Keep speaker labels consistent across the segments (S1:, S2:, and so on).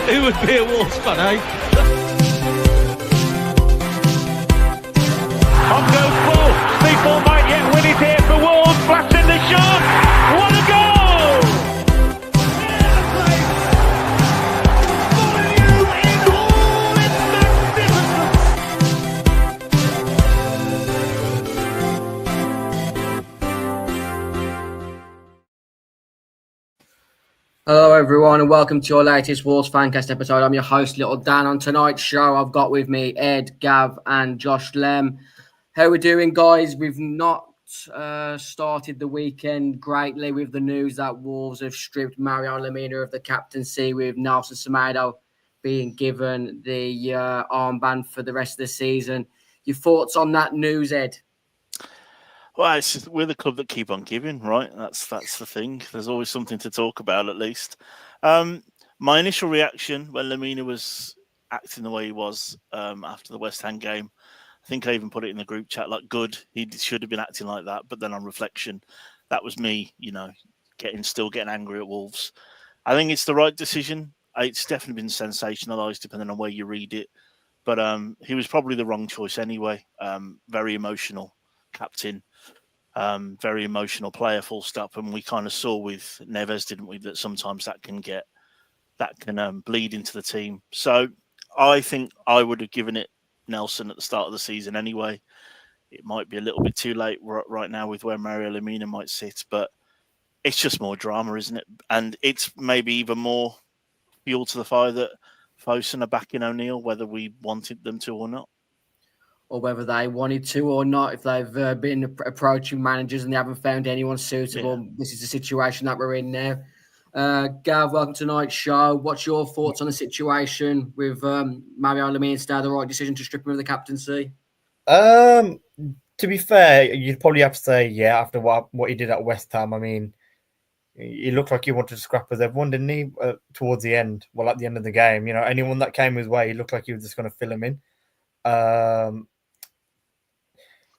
S1: Who would be a Wolves fan, eh?
S2: On goes Paul. People might yet win it here for Wolves. Flash in the shot. What a goal!
S3: Hello everyone and welcome to your latest Wolves Fancast episode. I'm your host Little Dan. On tonight's show I've got with me Ed, Gav and Josh Lem. How are we doing, guys? We've not started the weekend greatly with the news that Wolves have stripped Mario Lemina of the captaincy, with Nelson Semedo being given the armband for the rest of the season. Your thoughts on that news, Ed?
S4: Well, it's just, we're the club that keep on giving, right? That's the thing. There's always something to talk about, at least. My initial reaction when Lemina was acting the way he was after the West Ham game, I think I even put it in the group chat, like, good. He should have been acting like that. But then on reflection, that was me, still getting angry at Wolves. I think it's the right decision. It's definitely been sensationalised, depending on where you read it. But he was probably the wrong choice anyway. Very emotional captain. Very emotional player, full stop. And we kind of saw with Neves, didn't we, that sometimes that can bleed into the team. So I think I would have given it Nelson at the start of the season anyway. It might be a little bit too late right now with where Mario Lemina might sit, but it's just more drama, isn't it? And it's maybe even more fuel to the fire that Fosun are backing O'Neill, whether we wanted them to or not. Or
S3: whether they wanted to or not, if they've been approaching managers and they haven't found anyone suitable. Yeah. This is the situation that we're in now. Gav, welcome to tonight's show. What's your thoughts on the situation with Mario Lemina? Is that the right decision to strip him of the captaincy?
S5: To be fair, you'd probably have to say, yeah, after what he did at West Ham. I mean, he looked like he wanted to scrap with everyone, didn't he, towards the end? Well, at the end of the game, anyone that came his way, he looked like he was just going to fill him in.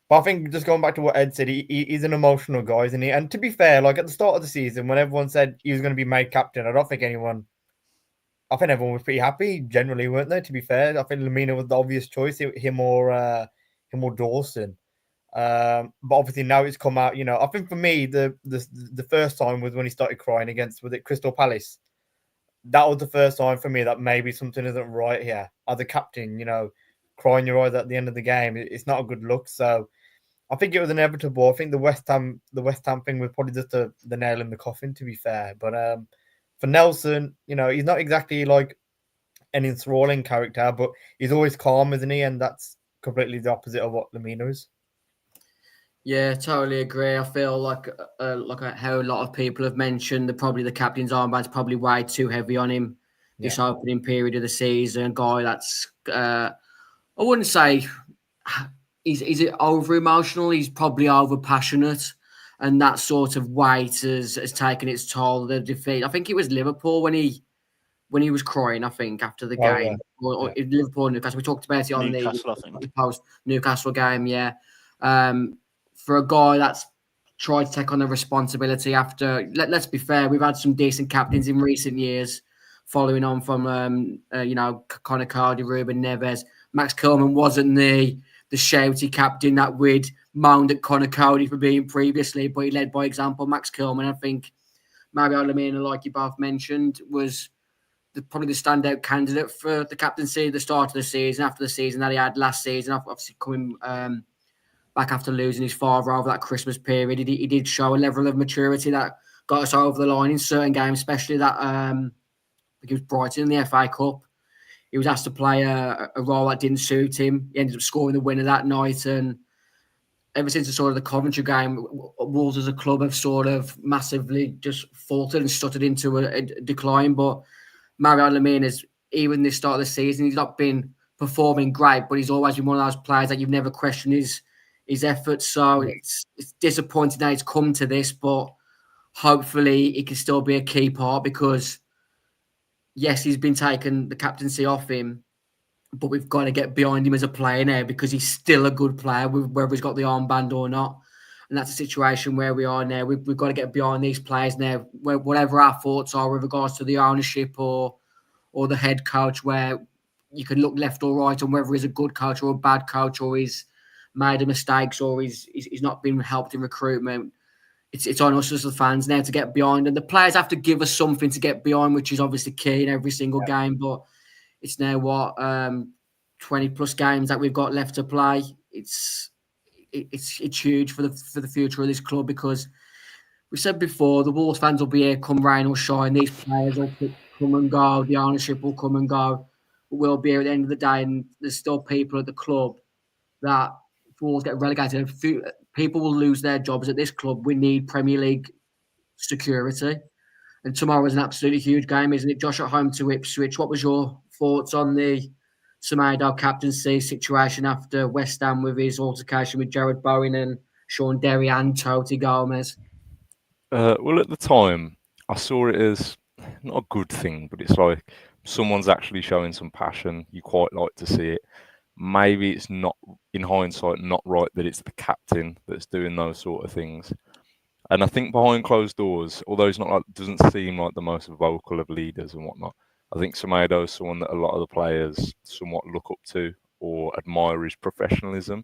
S5: But I think just going back to what Ed said, he's an emotional guy, isn't he? And to be fair, like at the start of the season, when everyone said he was going to be made captain, I think everyone was pretty happy, generally, weren't they? To be fair, I think Lemina was the obvious choice, him or Dawson. But obviously now it's come out, I think for me, the first time was when he started crying against, was it Crystal Palace? That was the first time for me that maybe something isn't right here. As a captain, crying your eyes at the end of the game, it's not a good look. So I think it was inevitable. I think the West Ham thing was probably just the nail in the coffin, to be fair. But for Nelson, he's not exactly like an enthralling character, but he's always calm, isn't he? And that's completely the opposite of what Lemina is.
S3: Yeah, totally agree. I feel like how a lot of people have mentioned that probably the captain's armband's probably way too heavy on him this opening period of the season. Guy that's I wouldn't say he's over emotional. He's probably over passionate, and that sort of weight has taken its toll. The defeat. I think it was Liverpool when he was crying. I think after the game, or Liverpool and Newcastle. We talked about it on the post Newcastle game. Yeah, for a guy that's tried to take on the responsibility after. Let's be fair. We've had some decent captains in recent years, following on from Conor Cardi, Ruben Neves. Max Kilman wasn't the shouty captain that we'd moaned at Conor Cody for being previously, but he led by example. Max Kilman, I think Mario Lemina, like you both mentioned, was probably the standout candidate for the captaincy at the start of the season, after the season that he had last season, obviously coming back after losing his father over that Christmas period. He did show a level of maturity that got us over the line in certain games, especially that I think it was Brighton in the FA Cup. He was asked to play a role that didn't suit him. He ended up scoring the winner that night. And ever since the sort of the Coventry game, Wolves as a club have sort of massively just faltered and stuttered into a decline. But Mario Lemina, even this start of the season, he's not been performing great, but he's always been one of those players that you've never questioned his efforts. So it's disappointing that it's come to this, but hopefully it can still be a key part, because yes, he's been taking the captaincy off him, but we've got to get behind him as a player now, because he's still a good player, whether he's got the armband or not. And that's a situation where we are now. We've got to get behind these players now, whatever our thoughts are with regards to the ownership or the head coach, where you can look left or right on whether he's a good coach or a bad coach, or he's made mistakes, or he's not been helped in recruitment. It's on us as the fans now to get behind, and the players have to give us something to get behind, which is obviously key in every single game. But it's now 20 plus games that we've got left to play. It's huge for the future of this club, because we said before, the Wolves fans will be here come rain or shine. These players will come and go. The ownership will come and go. But we'll be here at the end of the day, and there's still people at the club that if Wolves get relegated, people will lose their jobs at this club. We need Premier League security. And tomorrow is an absolutely huge game, isn't it? Josh, at home to Ipswich. What was your thoughts on the Semedo captaincy situation after West Ham with his altercation with Jared Bowen and Sean Derry and Toti Gomez?
S6: Well, at the time, I saw it as not a good thing, but it's like someone's actually showing some passion. You quite like to see it. Maybe it's not, in hindsight, not right that it's the captain that's doing those sort of things. And I think behind closed doors, although it's not like, doesn't seem like the most vocal of leaders and whatnot, I think Semedo is someone that a lot of the players somewhat look up to or admire his professionalism.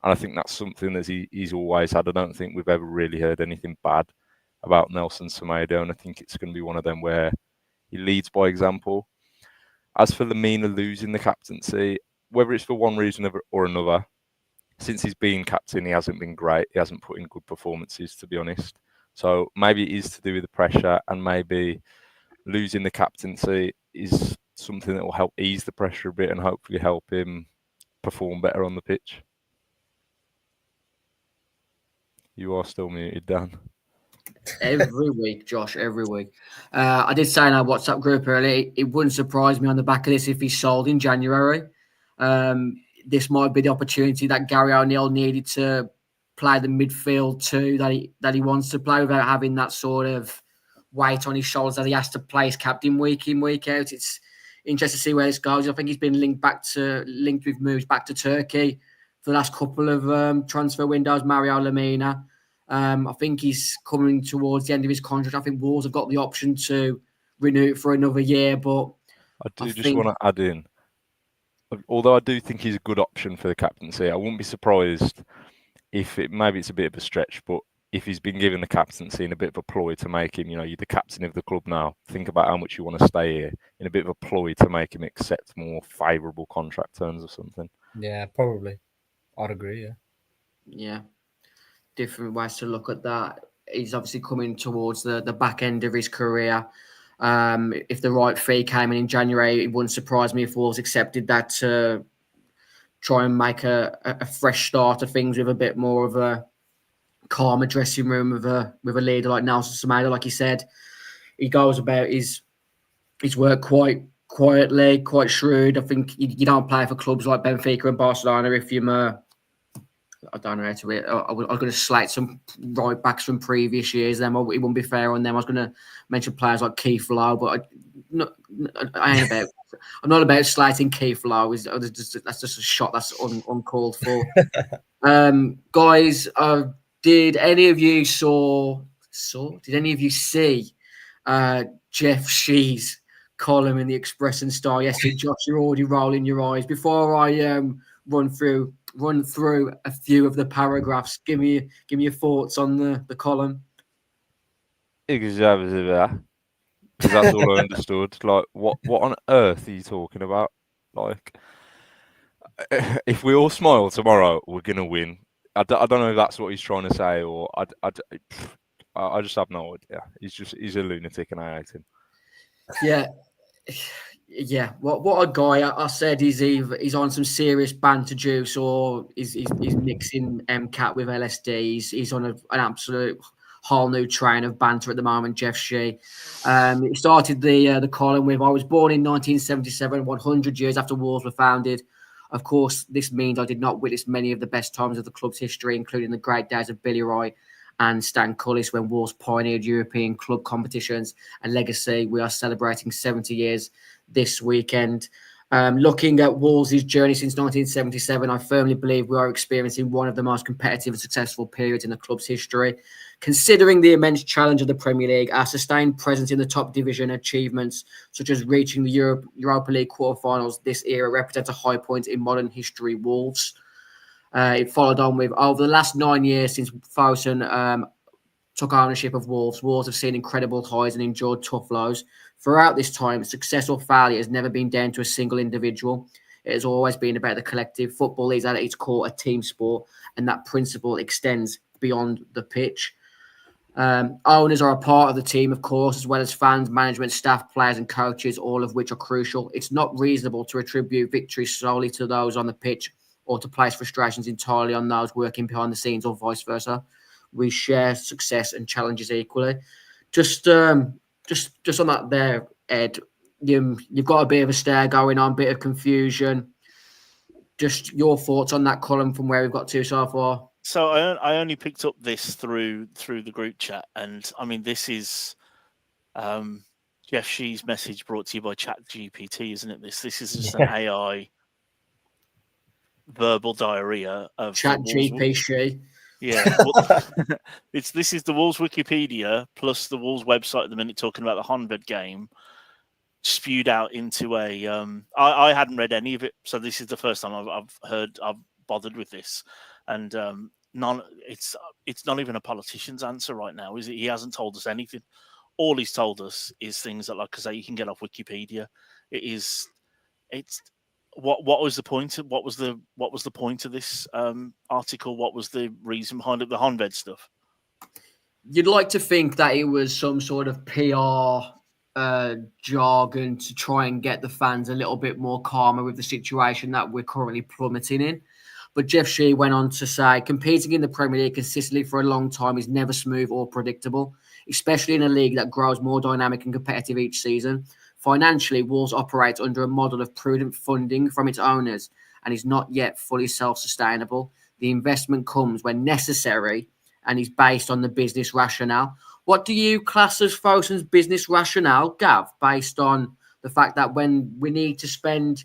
S6: And I think that's something that he's always had. I don't think we've ever really heard anything bad about Nelson Semedo, and I think it's going to be one of them where he leads by example. As for Lemina losing the captaincy, whether it's for one reason or another, since he's been captain, he hasn't been great. He hasn't put in good performances, to be honest. So maybe it is to do with the pressure, and maybe losing the captaincy is something that will help ease the pressure a bit and hopefully help him perform better on the pitch. You are still muted, Dan.
S3: Every week, Josh, every week. I did say in our WhatsApp group earlier, it wouldn't surprise me on the back of this if he's sold in January. This might be the opportunity that Gary O'Neill needed to play the midfield too that he wants to play without having that sort of weight on his shoulders that he has to play his captain week in, week out. It's interesting to see where this goes. I think he's been linked with moves back to Turkey for the last couple of transfer windows. Mario Lemina. I think he's coming towards the end of his contract. I think Wolves have got the option to renew it for another year, but
S6: I want to add in, although I do think he's a good option for the captaincy, I wouldn't be surprised if maybe it's a bit of a stretch, but if he's been given the captaincy in a bit of a ploy to make him, you're the captain of the club now, think about how much you want to stay here, in a bit of a ploy to make him accept more favourable contract terms or something.
S5: Yeah, probably. I'd agree, yeah.
S3: Yeah. Different ways to look at that. He's obviously coming towards the back end of his career. If the right fee came in January, it wouldn't surprise me if Wolves accepted that to try and make a fresh start of things with a bit more of a calmer dressing room with a leader like Nelson Semedo. Like you said, he goes about his work quite quietly, quite shrewd. I think you don't play for clubs like Benfica and Barcelona if you're I don't know how to. I was going to slate some right backs from previous years. Then it wouldn't be fair on them. I was going to mention players like Keith Lowe, but I'm not about slating Keith Lowe. That's just a shot that's uncalled for. Guys, did any of you Did any of you see Jeff Shee's column in the Express and Star yesterday? Josh, you're already rolling your eyes. Before I run through a few of the paragraphs, give me your thoughts on the column.
S6: Because that's all I understood. Like, what on earth are you talking about? Like, if we all smile tomorrow, we're gonna win. I don't know if that's what he's trying to say, or I just have no idea. He's a lunatic, and I hate him.
S3: Yeah. What a guy! I said he's on some serious banter juice, or he's mixing MCAT with LSD. He's on an absolute whole new train of banter at the moment. Jeff Shee. He started the column with, "I was born in 1977, 100 years after Wolves were founded. Of course, this means I did not witness many of the best times of the club's history, including the great days of Billy Roy and Stan Cullis when Wolves pioneered European club competitions and legacy. We are celebrating 70 years this weekend." Looking at Wolves' journey since 1977, I firmly believe we are experiencing one of the most competitive and successful periods in the club's history. Considering the immense challenge of the Premier League, our sustained presence in the top division, achievements such as reaching the Europa League quarterfinals this era represents a high point in modern history. Wolves. It followed on with over the last 9 years since Fosun took ownership of Wolves. Wolves have seen incredible highs and endured tough lows. Throughout this time, success or failure has never been down to a single individual. It has always been about the collective. Football is at its core a team sport, and that principle extends beyond the pitch. Owners are a part of the team, of course, as well as fans, management, staff, players, and coaches, all of which are crucial. It's not reasonable to attribute victories solely to those on the pitch or to place frustrations entirely on those working behind the scenes or vice versa. We share success and challenges equally. Just on that there, Ed, you've got a bit of a stare going on, bit of confusion. Just your thoughts on that column from where we've got to so far.
S4: So I only picked up this through the group chat, and I mean this is Jeff Shee's message brought to you by ChatGPT, isn't it? This is just an AI verbal diarrhea of
S3: ChatGPT.
S4: Yeah, this is the Wolves Wikipedia plus the Wolves website at the minute talking about the Honved game, spewed out into a. I hadn't read any of it, so this is the first time I've bothered with this, and it's not even a politician's answer right now, is it? He hasn't told us anything. All he's told us is things that, like I say, you can get off Wikipedia. It's what was the point? What was the point of this article? What was the reason behind it? The Honved stuff.
S3: You'd like to think that it was some sort of PR jargon to try and get the fans a little bit more calmer with the situation that we're currently plummeting in. But Jeff Shee went on to say, competing in the Premier League consistently for a long time is never smooth or predictable, especially in a league that grows more dynamic and competitive each season. Financially, Wolves operates under a model of prudent funding from its owners and is not yet fully self-sustainable. The investment comes when necessary and is based on the business rationale. What do you class as Fosun's business rationale, Gav, based on the fact that when we need to spend,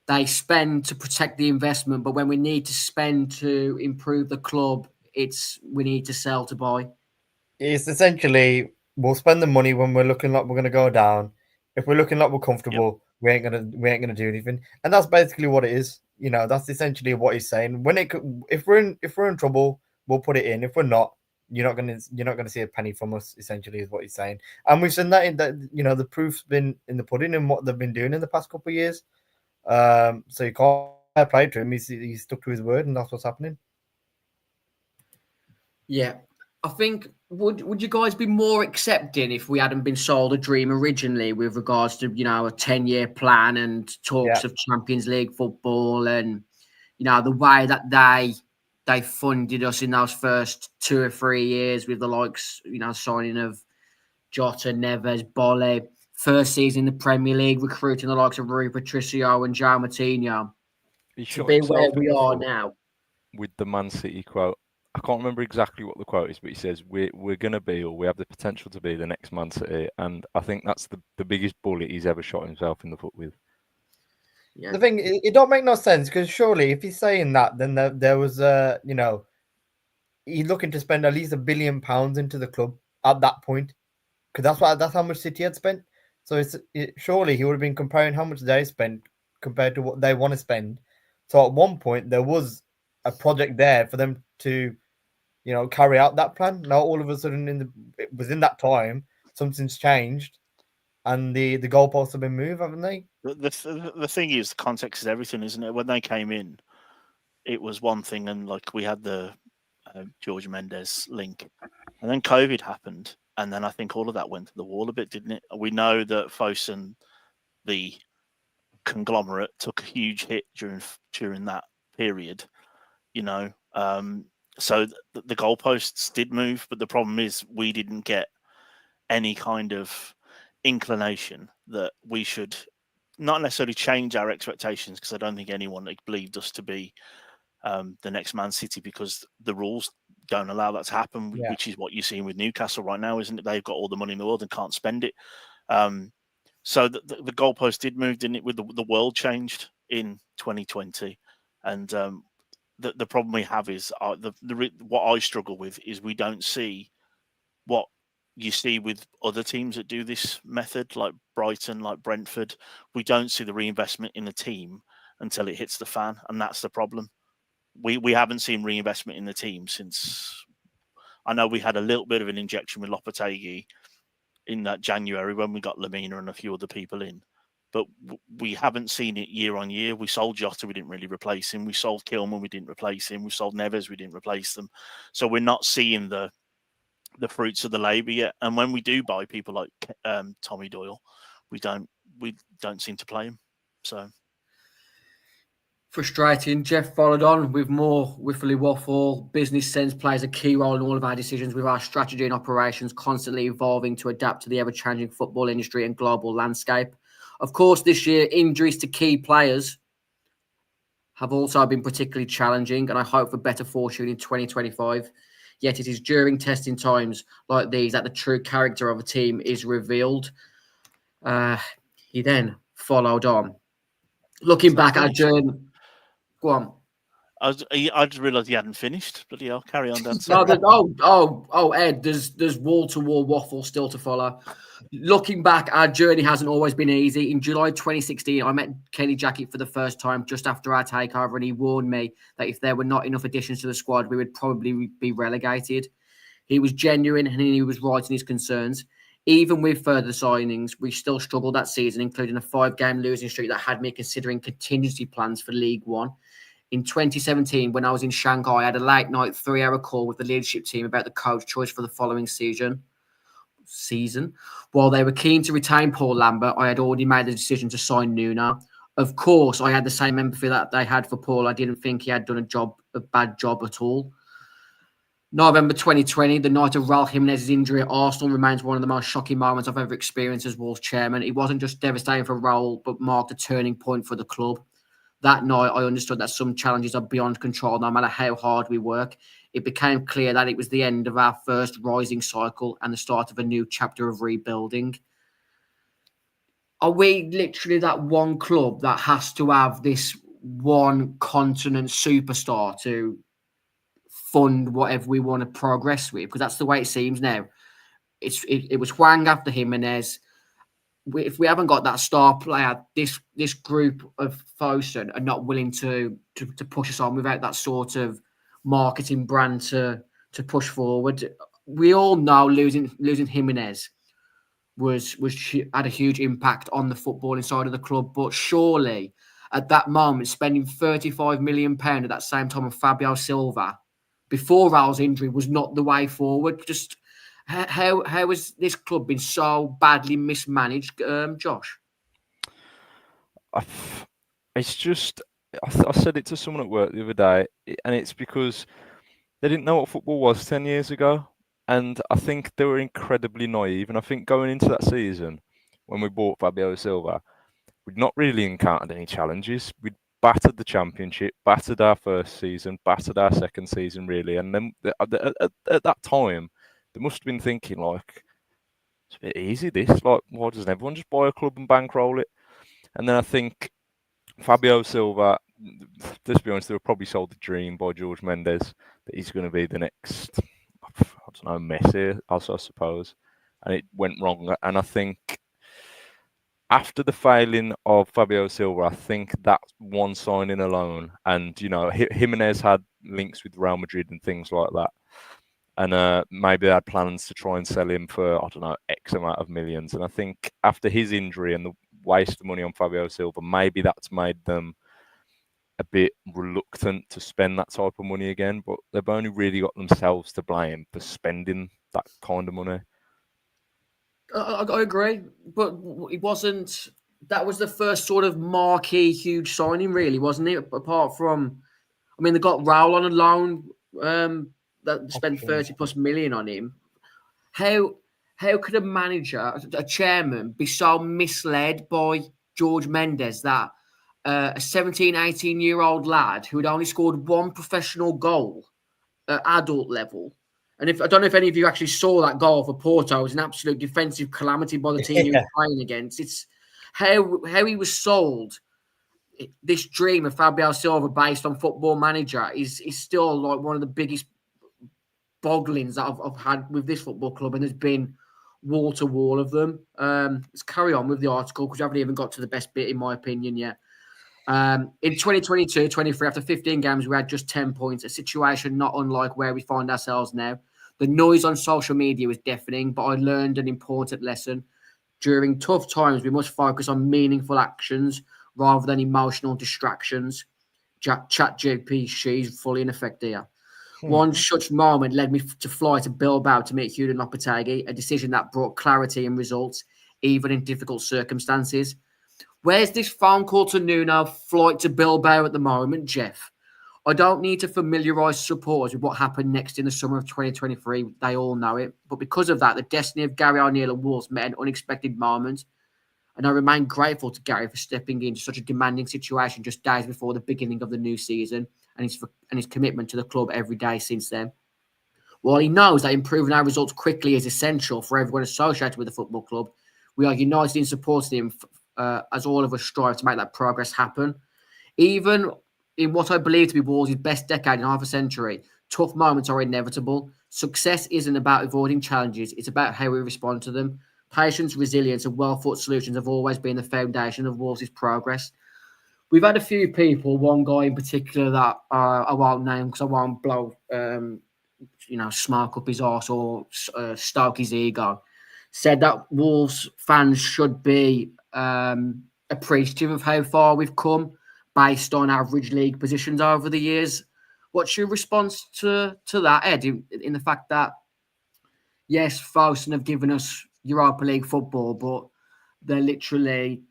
S3: they spend to protect the investment, but when we need to spend to improve the club, we need to sell to buy?
S5: It's essentially, we'll spend the money when we're looking like we're going to go down. If we're looking like we're comfortable, we ain't gonna do anything, and that's basically what it is. You know, that's essentially what he's saying. If we're in trouble, we'll put it in. If we're not, you're not gonna see a penny from us. Essentially, is what he's saying, and we've seen that in that. You know, the proof's been in the pudding in what they've been doing in the past couple of years. So you can't play to him. He's stuck to his word, and that's what's happening.
S3: Yeah. I think would you guys be more accepting if we hadn't been sold a dream originally with regards to, you know, a 10-year plan and talks of Champions League football and, you know, the way that they funded us in those first 2 or 3 years with the likes, you know, signing of Jota, Neves, Bolle, first season in the Premier League, recruiting the likes of Rui Patricio and João Moutinho. To be where we are now.
S6: With the Man City quote. I can't remember exactly what the quote is, but he says we're going to be, or we have the potential to be, the next Man City, and I think that's the biggest bullet he's ever shot himself in the foot with.
S3: Yeah.
S5: The thing, it don't make no sense, because surely if he's saying that, then there was you know, he's looking to spend at least £1 billion into the club at that point, because that's how much City had spent. So surely he would have been comparing how much they spent compared to what they want to spend. So at one point there was a project there for them to, you know, carry out that plan. Now all of a sudden within that time, something's changed, and the goalposts have been moved, haven't they?
S4: The thing is, the context is everything, isn't it? When they came in, it was one thing, and like we had the George Mendes link, and then COVID happened, and then I think all of that went to the wall a bit, didn't it? We know that Fosun, the conglomerate, took a huge hit during that period, you know. So the goalposts did move, but the problem is we didn't get any kind of inclination that we should not necessarily change our expectations, because I don't think anyone believed us to be the next Man City, because the rules don't allow that to happen, which is what you're seeing with Newcastle right now, isn't it? They've got all the money in the world and can't spend it. So the goalpost did move, didn't it? With the world changed in 2020, and the problem we have is what I struggle with is we don't see what you see with other teams that do this method, like Brighton, like Brentford. We don't see the reinvestment in the team until it hits the fan, and that's the problem. We haven't seen reinvestment in the team since. I know we had a little bit of an injection with Lopetegui in that January when we got Lemina and a few other people in, but we haven't seen it year on year. We sold Jota, we didn't really replace him. We sold Kilman, we didn't replace him. We sold Neves, we didn't replace them. So we're not seeing the fruits of the labour yet. And when we do buy people like Tommy Doyle, we don't seem to play him. So
S3: frustrating. Jeff followed on with more wiffly waffle. Business sense plays a key role in all of our decisions, with our strategy and operations constantly evolving to adapt to the ever-changing football industry and global landscape. Of course, this year, injuries to key players have also been particularly challenging, and I hope for better fortune in 2025. Yet it is during testing times like these that the true character of a team is revealed. He then followed on. Looking back at journey... Go on.
S4: I just realised he hadn't finished. Bloody hell, carry on, Dan.
S3: Ed, there's wall-to-wall waffle still to follow. Looking back, our journey hasn't always been easy. In July 2016, I met Kenny Jackett for the first time just after our takeover, and he warned me that if there were not enough additions to the squad, we would probably be relegated. He was genuine, and he was right in his concerns. Even with further signings, we still struggled that season, including a 5-game losing streak that had me considering contingency plans for League One. In 2017, when I was in Shanghai, I had a late-night 3-hour call with the leadership team about the coach choice for the following season. While they were keen to retain Paul Lambert, I had already made the decision to sign Nuno. Of course, I had the same empathy that they had for Paul. I didn't think he had done a bad job at all. November 2020, the night of Raul Jimenez's injury at Arsenal, remains one of the most shocking moments I've ever experienced as Wolves chairman. It wasn't just devastating for Raul, but marked a turning point for the club. That night, I understood that some challenges are beyond control, no matter how hard we work. It became clear that it was the end of our first rising cycle and the start of a new chapter of rebuilding. Are we literally that one club that has to have this one continent superstar to fund whatever we want to progress with? Because that's the way it seems now. It was Hwang after Jimenez. If we haven't got that star player, this group of Fosun are not willing to push us on without that sort of marketing brand to push forward. We all know losing Jimenez had a huge impact on the footballing side of the club, but surely at that moment, spending £35 million at that same time on Fabio Silva before Raul's injury was not the way forward. Just how has this club been so badly mismanaged, Josh?
S6: It's just, I said it to someone at work the other day, and it's because they didn't know what football was 10 years ago. And I think they were incredibly naive. And I think going into that season, when we bought Fabio Silva, we'd not really encountered any challenges. We'd battered the Championship, battered our first season, battered our second season, really. And then at that time, they must have been thinking, like, it's a bit easy, this. Like, why doesn't everyone just buy a club and bankroll it? And then I think Fabio Silva, let's be honest, they were probably sold the dream by George Mendes that he's going to be the next, I don't know, Messi, also, I suppose. And it went wrong. And I think after the failing of Fabio Silva, I think that one signing alone, and, you know, Jimenez had links with Real Madrid and things like that. And maybe they had plans to try and sell him for, I don't know, X amount of millions. And I think after his injury and the waste of money on Fabio Silva, maybe that's made them a bit reluctant to spend that type of money again. But they've only really got themselves to blame for spending that kind of money.
S3: I agree, but it wasn't. That was the first sort of marquee, huge signing, really, wasn't it? Apart from, I mean, they got Raul on a loan. That spent 30+ million on him. How could a manager, a chairman, be so misled by George Mendes that a 17, 18-year-old lad who had only scored one professional goal at adult level, and I don't know if any of you actually saw that goal for Porto, it was an absolute defensive calamity by the team he was playing against. how he was sold. This dream of Fabio Silva based on Football Manager is still like one of the biggest bogglings that I've had with this football club, and there's been wall to wall of them. Let's carry on with the article because we haven't even got to the best bit, in my opinion, yet. In 2022-23, after 15 games, we had just 10 points, a situation not unlike where we find ourselves now. The noise on social media was deafening, but I learned an important lesson. During tough times, we must focus on meaningful actions rather than emotional distractions. ChatGPT is fully in effect here. One such moment led me to fly to Bilbao to meet Hudon Lopetegui, a decision that brought clarity and results, even in difficult circumstances. Where's this phone call to Nuno, flight to Bilbao at the moment, Jeff? I don't need to familiarise supporters with what happened next in the summer of 2023. They all know it. But because of that, the destiny of Gary O'Neill and Wolves met an unexpected moment. And I remain grateful to Gary for stepping into such a demanding situation just days before the beginning of the new season and his commitment to the club every day since then. While he knows that improving our results quickly is essential for everyone associated with the football club, we are united in supporting him as all of us strive to make that progress happen. Even in what I believe to be Wolves' best decade in half a century, tough moments are inevitable. Success isn't about avoiding challenges, it's about how we respond to them. Patience, resilience, and well-thought solutions have always been the foundation of Wolves' progress. We've had a few people, one guy in particular that I won't name because I won't blow, smoke up his arse or stoke his ego, said that Wolves fans should be appreciative of how far we've come based on average league positions over the years. What's your response to that, Ed, in the fact that, yes, Fosun have given us Europa League football, but they're literally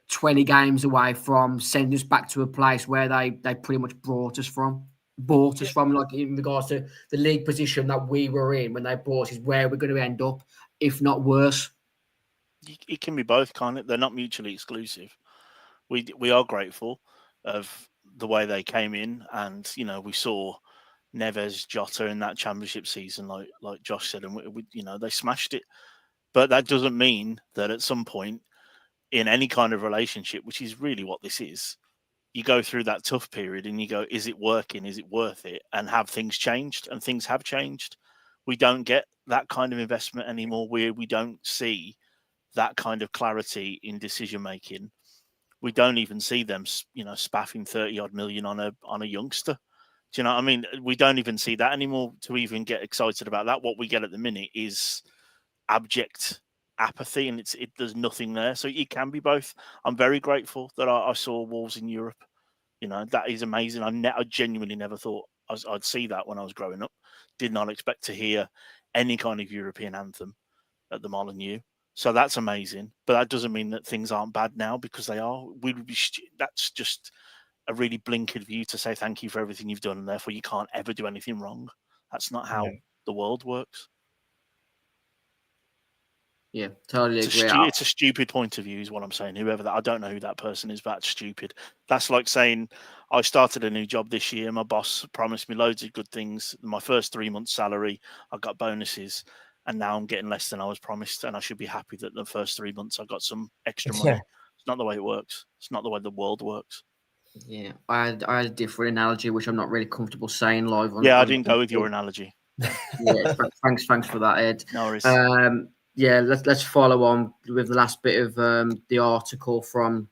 S3: 20 games away from sending us back to a place where they pretty much bought us from, like in regards to the league position that we were in when they bought us is where we're going to end up, if not worse.
S4: It can be both, can't it? They're not mutually exclusive. We are grateful of the way they came in, and we saw Neves, Jota in that championship season, like Josh said, and we they smashed it. But that doesn't mean that at some point in any kind of relationship, which is really what this is, you go through that tough period and you go, is it working? Is it worth it? And have things changed? And things have changed. We don't get that kind of investment anymore. We don't see that kind of clarity in decision making. We don't even see them, spaffing 30 odd million on a youngster. Do you know what I mean? We don't even see that anymore to even get excited about that. What we get at the minute is abject apathy, and there's nothing there. So it can be both. I'm very grateful that I saw Wolves in Europe. That is amazing. I genuinely never thought I'd see that when I was growing up. Did not expect to hear any kind of European anthem at the Molineux. So that's amazing. But that doesn't mean that things aren't bad now, because they are. That's just a really blinkered view to say thank you for everything you've done, and therefore you can't ever do anything wrong. That's not how the world works.
S3: Yeah, totally agree.
S4: It's a stupid point of view is what I'm saying. I don't know who that person is, but that's stupid. That's like saying I started a new job this year. My boss promised me loads of good things. My first 3 months salary, I got bonuses, and now I'm getting less than I was promised. And I should be happy that the first 3 months I got some extra money. It's not the way it works. It's not the way the world works.
S3: Yeah, I had a different analogy, which I'm not really comfortable saying live on.
S4: I didn't go with your analogy.
S3: Yeah, thanks for that, Ed.
S4: No worries.
S3: Yeah, let's follow on with the last bit of the article from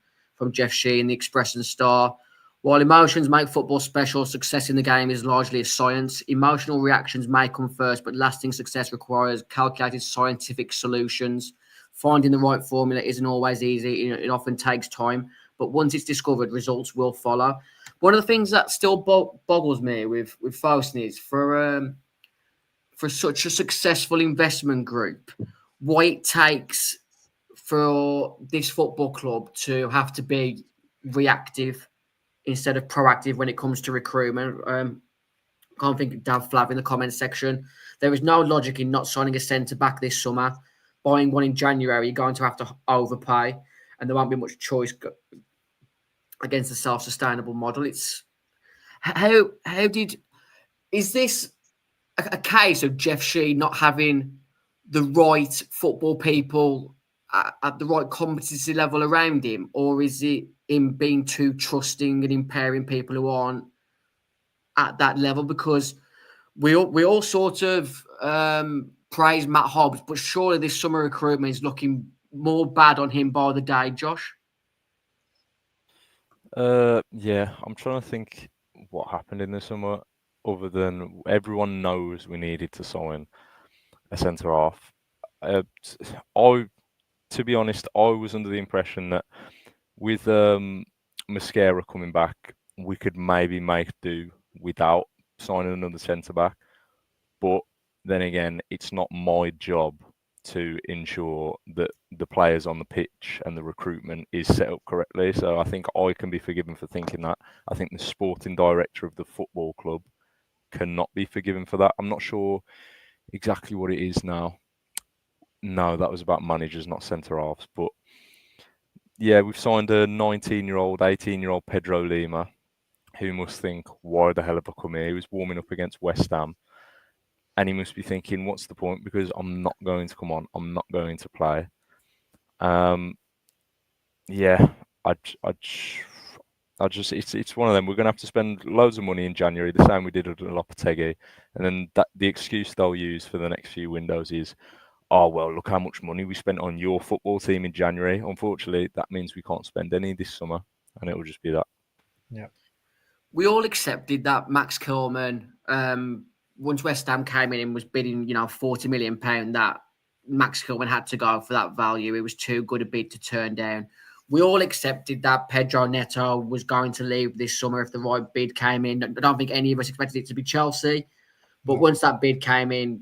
S3: Jeff Sheen, the Express and Star. While emotions make football special, success in the game is largely a science. Emotional reactions may come first, but lasting success requires calculated scientific solutions. Finding the right formula isn't always easy. It often takes time, but once it's discovered, results will follow. One of the things that still boggles me with Fosun is for such a successful investment group, what it takes for this football club to have to be reactive instead of proactive when it comes to recruitment. Can't think of Dav Flav in the comments section. There is no logic in not signing a centre-back this summer. Buying one in January, you're going to have to overpay, and there won't be much choice against the self-sustainable model. It's is this a case of Jeff Sheen not having the right football people at the right competency level around him, or is it him being too trusting and impairing people who aren't at that level? Because we all sort of praise Matt Hobbs, but surely this summer recruitment is looking more bad on him by the day, Josh.
S6: Yeah, I'm trying to think what happened in the summer, other than everyone knows we needed to sign a centre half. To be honest, I was under the impression that with Mosquera coming back, we could maybe make do without signing another centre back. But then again, it's not my job to ensure that the players on the pitch and the recruitment is set up correctly. So I think I can be forgiven for thinking that. I think the sporting director of the football club cannot be forgiven for that. I'm not sure exactly what it is now. No, that was about managers, not centre halves. But yeah, we've signed a 19-year-old, 18-year-old Pedro Lima, who must think, why the hell have I come here? He was warming up against West Ham. And he must be thinking, what's the point? Because I'm not going to come on. I'm not going to play. Yeah, it's one of them. We're going to have to spend loads of money in January, the same we did at Lopetegui. And then the excuse they'll use for the next few windows is, oh, well, look how much money we spent on your football team in January. Unfortunately, that means we can't spend any this summer. And it will just be that.
S5: Yeah.
S3: We all accepted that Max Kilman, once West Ham came in and was bidding, £40 million, that Max Kilman had to go for that value. It was too good a bid to turn down. We all accepted that Pedro Neto was going to leave this summer if the right bid came in. I don't think any of us expected it to be Chelsea. But once that bid came in,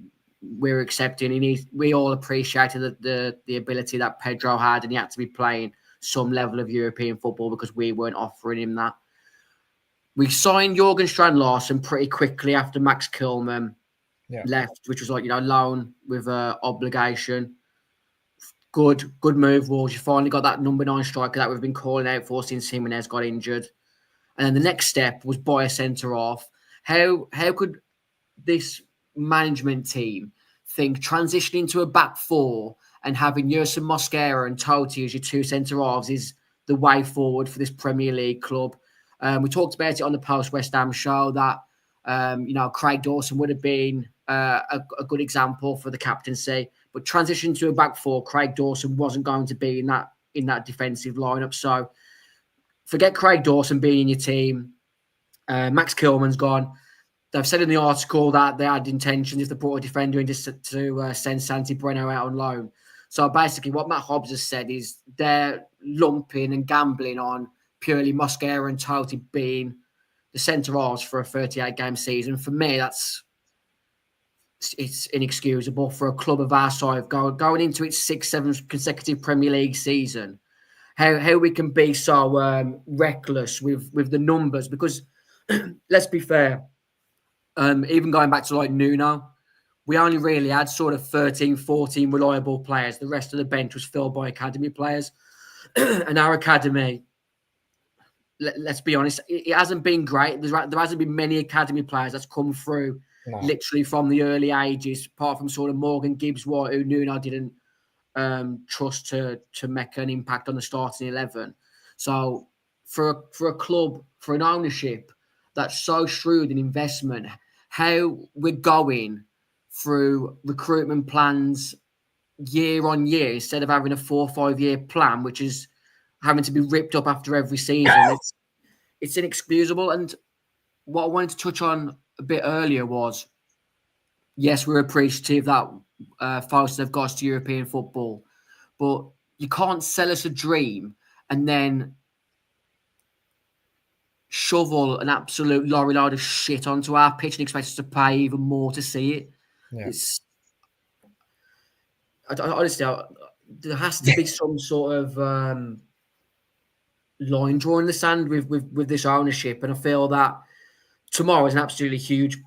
S3: we were accepting. We all appreciated the ability that Pedro had, and he had to be playing some level of European football because we weren't offering him that. We signed Jurgen Strand-Larsen pretty quickly after Max Kilman left, which was loan with obligation. Good move, Wolves. You finally got that number 9 striker that we've been calling out for since Jimenez got injured. And then the next step was buy a centre-half. How could this management team think transitioning to a back four and having Yerson Mosquera and Totti as your 2 centre-halves is the way forward for this Premier League club? We talked about it on the post-West Ham show that, Craig Dawson would have been a good example for the captaincy. But transition to a back four, Craig Dawson wasn't going to be in that defensive lineup. So forget Craig Dawson being in your team. Max Kilman's gone. They've said in the article that they had intentions, if they brought a defender in, just to send Santi Breno out on loan. So basically what Matt Hobbs has said is they're lumping and gambling on purely Mosquera and Totti being the centre-halves for a 38-game season. For me, it's inexcusable for a club of our size going into its 6th-7th consecutive Premier League season. How we can be so reckless with the numbers, because let's be fair, even going back to Nuno, we only really had sort of 13, 14 reliable players. The rest of the bench was filled by academy players. And our academy, let's be honest, it hasn't been great. There hasn't been many academy players that's come through literally from the early ages, apart from sort of Morgan Gibbs-White, who Nuno didn't trust to make an impact on the starting 11. So for a club, for an ownership that's so shrewd in investment, how we're going through recruitment plans year on year instead of having a 4 or 5 year plan, which is having to be ripped up after every season. It's inexcusable. And what I wanted to touch on a bit earlier was, yes, we're appreciative that Forest have got us to European football, but you can't sell us a dream and then shovel an absolute lorry load of shit onto our pitch and expect us to pay even more to see it. Yeah. Honestly, there has to be some sort of line drawn in the sand with this ownership, and I feel that tomorrow is an absolutely huge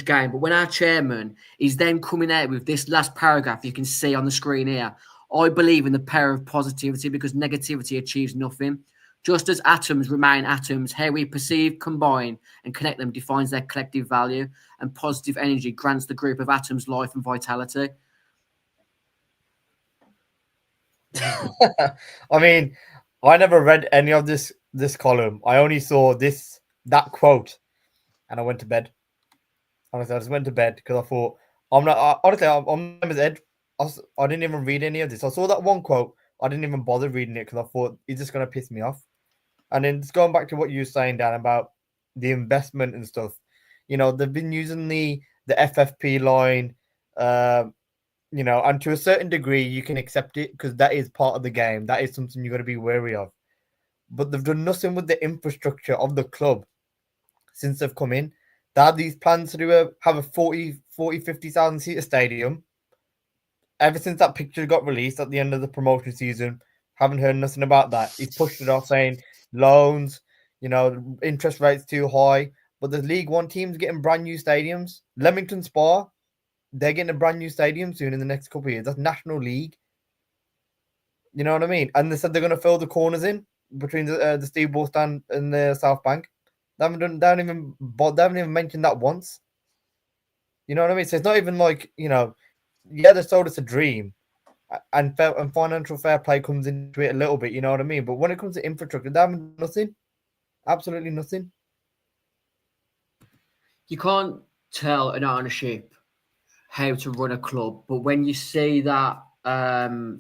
S3: game. But when our chairman is then coming out with this last paragraph, you can see on the screen here, I believe in the power of positivity because negativity achieves nothing. Just as atoms remain atoms, how we perceive, combine, and connect them defines their collective value, and positive energy grants the group of atoms life and vitality.
S5: I mean, I never read any of this column. I only saw that quote, and I went to bed. Honestly, I just went to bed because I thought I'm not. Honestly, I'm name is Ed. I didn't even read any of this. I saw that one quote. I didn't even bother reading it because I thought he's just gonna piss me off. And then just going back to what you were saying, Dan, about the investment and stuff. You know, they've been using the FFP line. You know, and to a certain degree, you can accept it because that is part of the game. That is something you've got to be wary of. But they've done nothing with the infrastructure of the club since they've come in. They had these plans to have a 50,000 seater stadium. Ever since that picture got released at the end of the promotion season, haven't heard nothing about that. He's pushed it off saying loans, you know, interest rates too high. But the League One teams getting brand new stadiums. Leamington Spa, they're getting a brand new stadium soon in the next couple of years. That's National League. You know what I mean? And they said they're going to fill the corners in between the Steve Ball stand and the South Bank. They haven't even mentioned that once. You know what I mean? So it's not even like, you know, yeah, they sold us a dream, and financial fair play comes into it a little bit. You know what I mean? But when it comes to infrastructure, they haven't nothing, absolutely nothing.
S3: You can't tell an ownership how to run a club, but when you see that the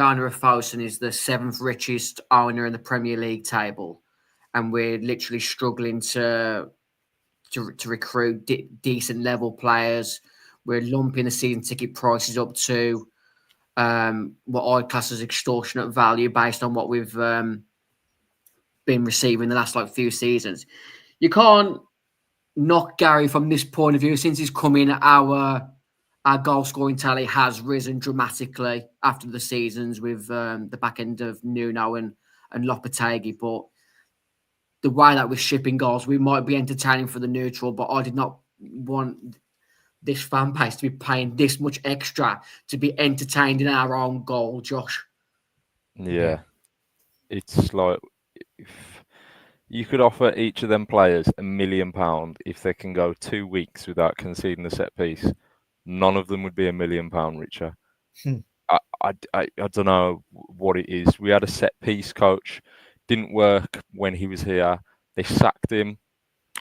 S3: owner of Fosun is the 7th richest owner in the Premier League table, and we're literally struggling to recruit decent level players. We're lumping the season ticket prices up to what I class as extortionate value based on what we've been receiving the last few seasons. You can't knock Gary from this point of view. Since he's come in, our goal scoring tally has risen dramatically after the seasons with the back end of Nuno and Lopetegui. But the way that we're shipping goals, we might be entertaining for the neutral, but I did not want this fan base to be paying this much extra to be entertained in our own goal, Josh.
S6: Yeah. It's like if you could offer each of them players £1 million if they can go 2 weeks without conceding a set piece. None of them would be £1 million richer. I don't know what it is. We had a set piece coach, didn't work when he was here. They sacked him,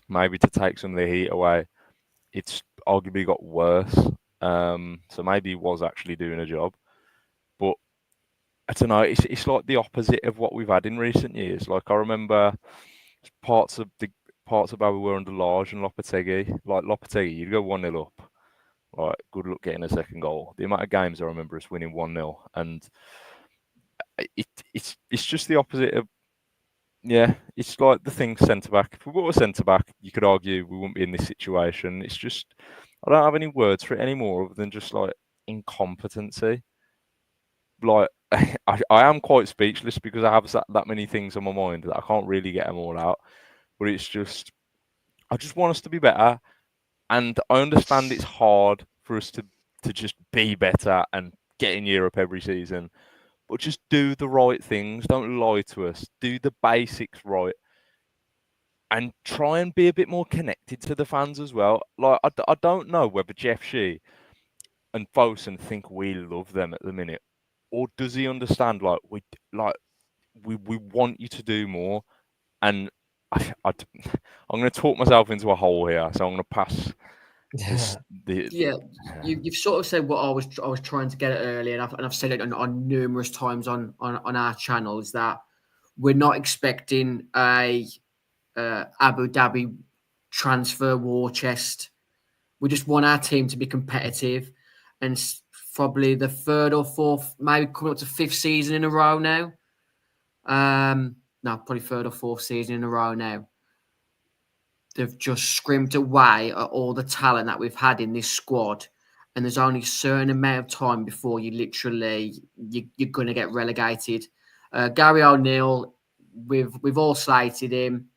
S6: maybe to take some of the heat away. It's arguably got worse. So maybe he was actually doing a job. But I don't know. It's like the opposite of what we've had in recent years. Like I remember parts of how we were under Large and Lopetegui. Like Lopetegui, you'd go 1-0 up. Right, good luck getting a second goal. The amount of games I remember us winning 1-0, and it's just the opposite of. Yeah, it's like the thing centre back. If we got a centre back, you could argue we wouldn't be in this situation. It's just I don't have any words for it anymore other than just like incompetency. Like I am quite speechless because I have that many things on my mind that I can't really get them all out. But it's just I just want us to be better. And I understand it's hard for us to just be better and get in Europe every season, but just do the right things. Don't lie to us. Do the basics right. And try and be a bit more connected to the fans as well. Like, I don't know whether Jeff Shee and Fosun think we love them at the minute. Or does he understand, we want you to do more. And I'm going to talk myself into a hole here, so I'm going to pass.
S3: You've sort of said what I was trying to get at earlier, and I've said it on numerous times on our channel, is that we're not expecting a Abu Dhabi transfer war chest. We just want our team to be competitive, and probably the 3rd or 4th, maybe coming up to 5th season in a row now. No, probably 3rd or 4th season in a row now. They've just scrimped away at all the talent that we've had in this squad, and there's only a certain amount of time before you're going to get relegated. Gary O'Neill, we've all slated him.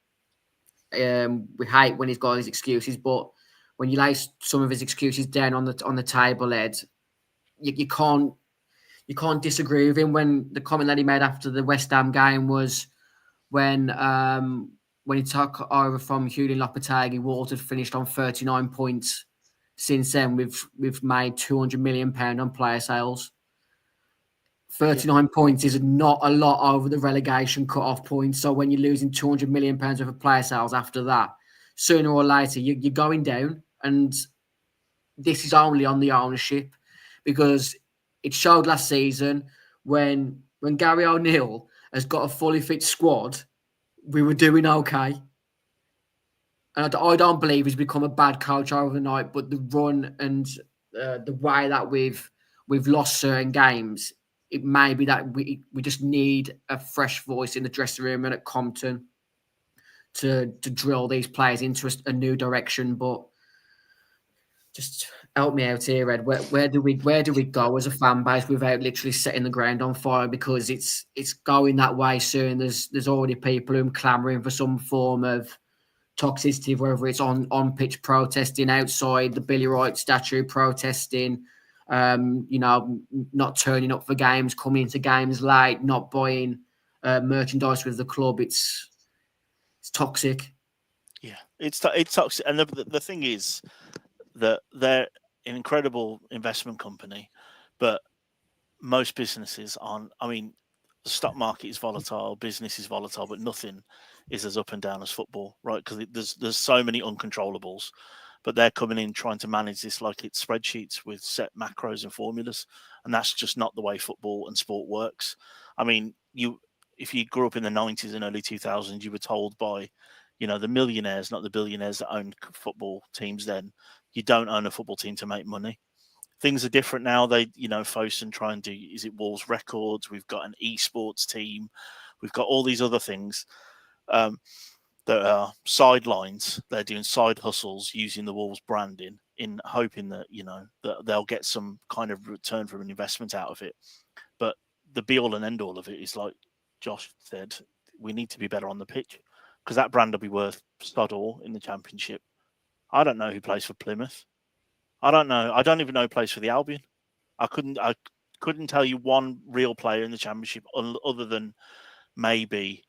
S3: We hate when he's got his excuses, but when you lay some of his excuses down on the table, Ed, you can't disagree with him. When the comment that he made after the West Ham game was when he took over from Julian Lopetegui, Wolves had finished on 39 points. Since then, we've made £200 million on player sales. 39 points is not a lot over the relegation cut-off point. So when you're losing £200 million worth of player sales after that, sooner or later, you're going down. And this is only on the ownership, because it showed last season when Gary O'Neill has got a fully fit squad, we were doing okay. And I don't believe he's become a bad coach overnight, but the run and the way that we've lost certain games, it may be that we just need a fresh voice in the dressing room and at Compton to drill these players into a new direction. But just help me out here, Ed. Where do we go as a fan base without literally setting the ground on fire? Because it's going that way soon. There's already people who are clamouring for some form of toxicity, whether it's on pitch protesting, outside the Billy Wright statue protesting, not turning up for games, coming into games late, not buying merchandise with the club. It's toxic.
S4: Yeah, it's toxic. And the thing is that they're an incredible investment company, but most businesses aren't. I mean, the stock market is volatile, business is volatile, but nothing is as up and down as football, right? Because there's so many uncontrollables, but they're coming in trying to manage this like it's spreadsheets with set macros and formulas, and that's just not the way football and sport works. I mean, if you grew up in the 90s and early 2000s, you were told by, the millionaires, not the billionaires that owned football teams then, you don't own a football team to make money. Things are different now. They, Fosun try and do, is it Wolves Records? We've got an esports team. We've got all these other things that are sidelines. They're doing side hustles using the Wolves branding in hoping that, that they'll get some kind of return from an investment out of it. But the be all and end all of it is, like Josh said, we need to be better on the pitch, because that brand will be worth sod all in the Championship. I don't know who plays for Plymouth. I don't know. I don't even know who plays for the Albion. I couldn't tell you one real player in the Championship other than maybe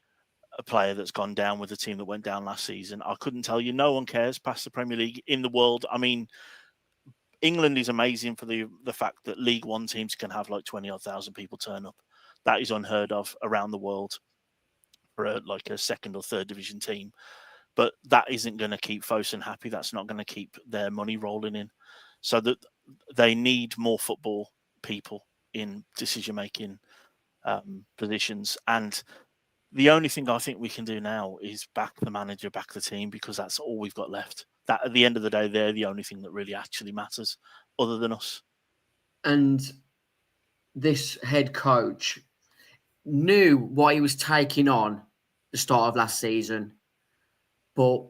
S4: a player that's gone down with the team that went down last season. I couldn't tell you. No one cares past the Premier League in the world. I mean, England is amazing for the fact that League One teams can have like 20,000 people turn up. That is unheard of around the world for a second or third division team. But that isn't going to keep Fosun happy. That's not going to keep their money rolling in. So that they need more football people in decision-making positions. And the only thing I think we can do now is back the manager, back the team, because that's all we've got left. That at the end of the day, they're the only thing that really actually matters other than us.
S3: And this head coach knew what he was taking on the start of last season, but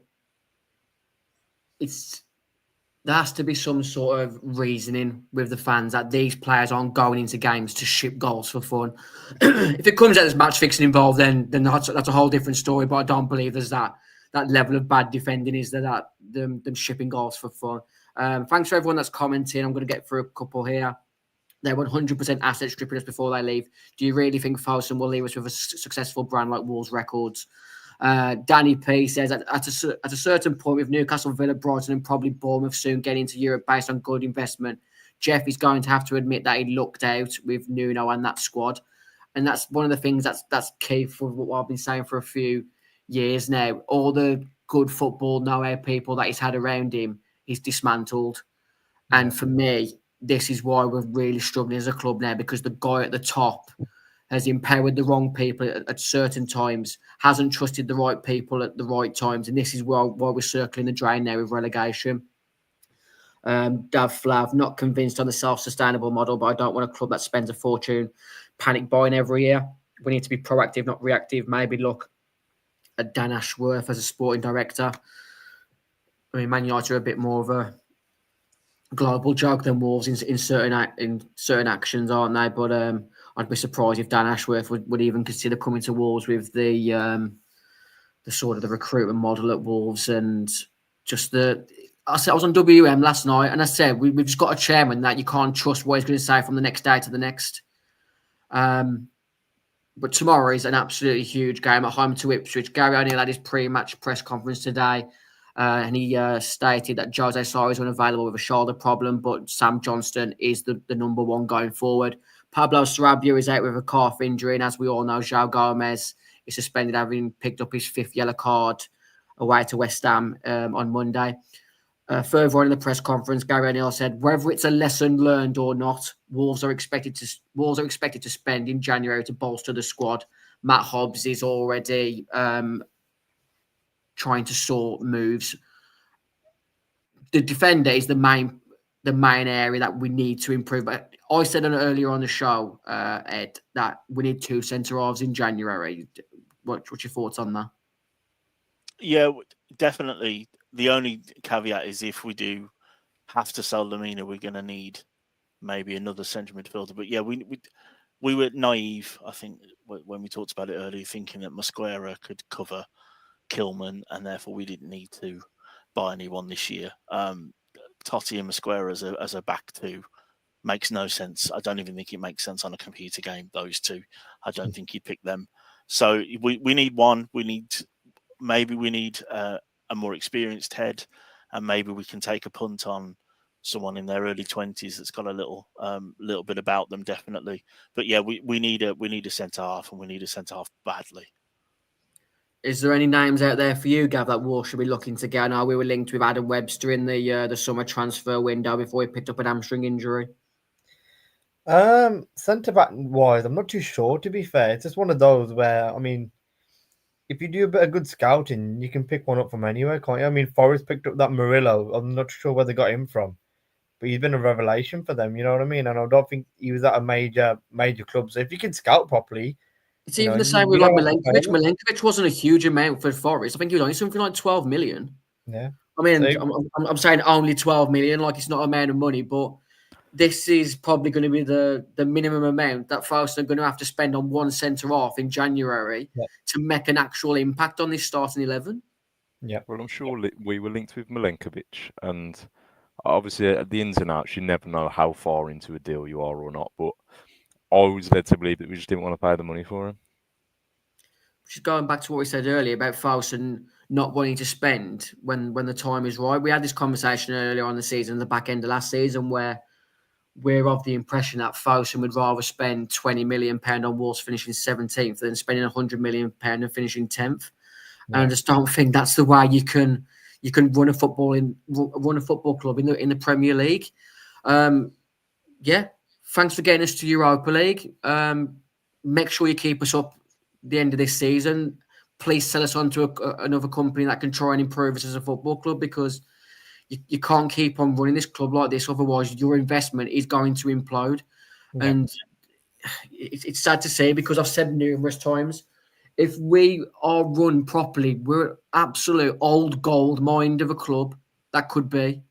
S3: there has to be some sort of reasoning with the fans that these players aren't going into games to ship goals for fun. If it comes out there's match fixing involved, then that's a whole different story. But I don't believe there's that level of bad defending. Is there them shipping goals for fun? Thanks for everyone that's commenting. I'm going to get through a couple here. They're 100% asset stripping us before they leave. Do you really think Fosun will leave us with a successful brand like Wolves Records? Danny P says at a certain point with Newcastle, Villa, Brighton and probably Bournemouth soon getting into Europe based on good investment, Jeff is going to have to admit that he lucked out with Nuno and that squad. And that's one of the things that's key for what I've been saying for a few years now. All the good football know-how people that he's had around him, he's dismantled. Yeah. And for me, this is why we're really struggling as a club now, because the guy at the top has empowered the wrong people at certain times, hasn't trusted the right people at the right times. And this is why we're circling the drain now with relegation. Dav Flav, not convinced on the self-sustainable model, but I don't want a club that spends a fortune panic buying every year. We need to be proactive, not reactive. Maybe look at Dan Ashworth as a sporting director. I mean, Man United are a bit more of a global joke than Wolves in certain actions, aren't they? But I'd be surprised if Dan Ashworth would even consider coming to Wolves with the sort of the recruitment model at Wolves and just I was on WM last night and I said we've just got a chairman that you can't trust what he's going to say from the next day to the next. But tomorrow is an absolutely huge game at home to Ipswich. Gary O'Neill had his pre-match press conference today. And he stated that Jose Sarri is unavailable with a shoulder problem, but Sam Johnston is the number one going forward. Pablo Sarabia is out with a calf injury, and as we all know, João Gomez is suspended, having picked up his 5th yellow card away to West Ham on Monday. Further on in the press conference, Gary O'Neill said, whether it's a lesson learned or not, Wolves are expected to spend in January to bolster the squad. Matt Hobbs is already trying to sort moves. The defender is the main area that we need to improve. But I said earlier on the show, Ed, that we need 2 centre halves in January. What's your thoughts on that?
S4: Yeah, definitely. The only caveat is if we do have to sell Lemina, we're going to need maybe another central midfielder. But yeah, we were naive, I think, when we talked about it earlier, thinking that Mosquera could cover Kilman, and therefore we didn't need to buy anyone this year. Totti and Mosquera as a back two makes no sense. I don't even think it makes sense on a computer game, those two. I don't think you'd pick them. So we need one. We need a more experienced head, and maybe we can take a punt on someone in their early 20s that's got a little bit about them, definitely. But yeah, we need a centre half, and we need a centre half badly.
S3: Is there any names out there for you, Gav, that Wolves should be looking to get? I know we were linked with Adam Webster in the summer transfer window before he picked up an hamstring injury.
S5: Centre back wise, I'm not too sure, to be fair. It's just one of those where, I mean, if you do a bit of good scouting, you can pick one up from anywhere, can't you? I mean, Forest picked up that Murillo. I'm not sure where they got him from, but he's been a revelation for them, you know what I mean? And I don't think he was at a major club. So if you can scout properly,
S3: it's even the same with like Milenkovic. Milenkovic wasn't a huge amount for Forest. I think he was only something like 12 million.
S5: Yeah.
S3: I mean, so, I'm saying only 12 million, like it's not an amount of money, but this is probably going to be the minimum amount that Forest are going to have to spend on one centre half in January to make an actual impact on this starting 11.
S5: Yeah.
S6: Well, I'm sure we were linked with Milenkovic, and obviously at the ins and outs, you never know how far into a deal you are or not, but I was led to believe that we just didn't want to pay the money for him.
S3: Just going back to what we said earlier about Fosun not wanting to spend when the time is right. We had this conversation earlier on the season, the back end of last season, where we're of the impression that Fosun would rather spend £20 million on Wolves finishing 17th than spending £100 million and finishing 10th. Yeah. And I just don't think that's the way you can run a football club in the Premier League. Thanks for getting us to Europa League. Make sure you keep us up the end of this season. Please sell us on to another company that can try and improve us as a football club, because you can't keep on running this club like this. Otherwise, your investment is going to implode. Yeah. And it's sad to say, because I've said numerous times, if we are run properly, we're an absolute old gold mine of a club that could be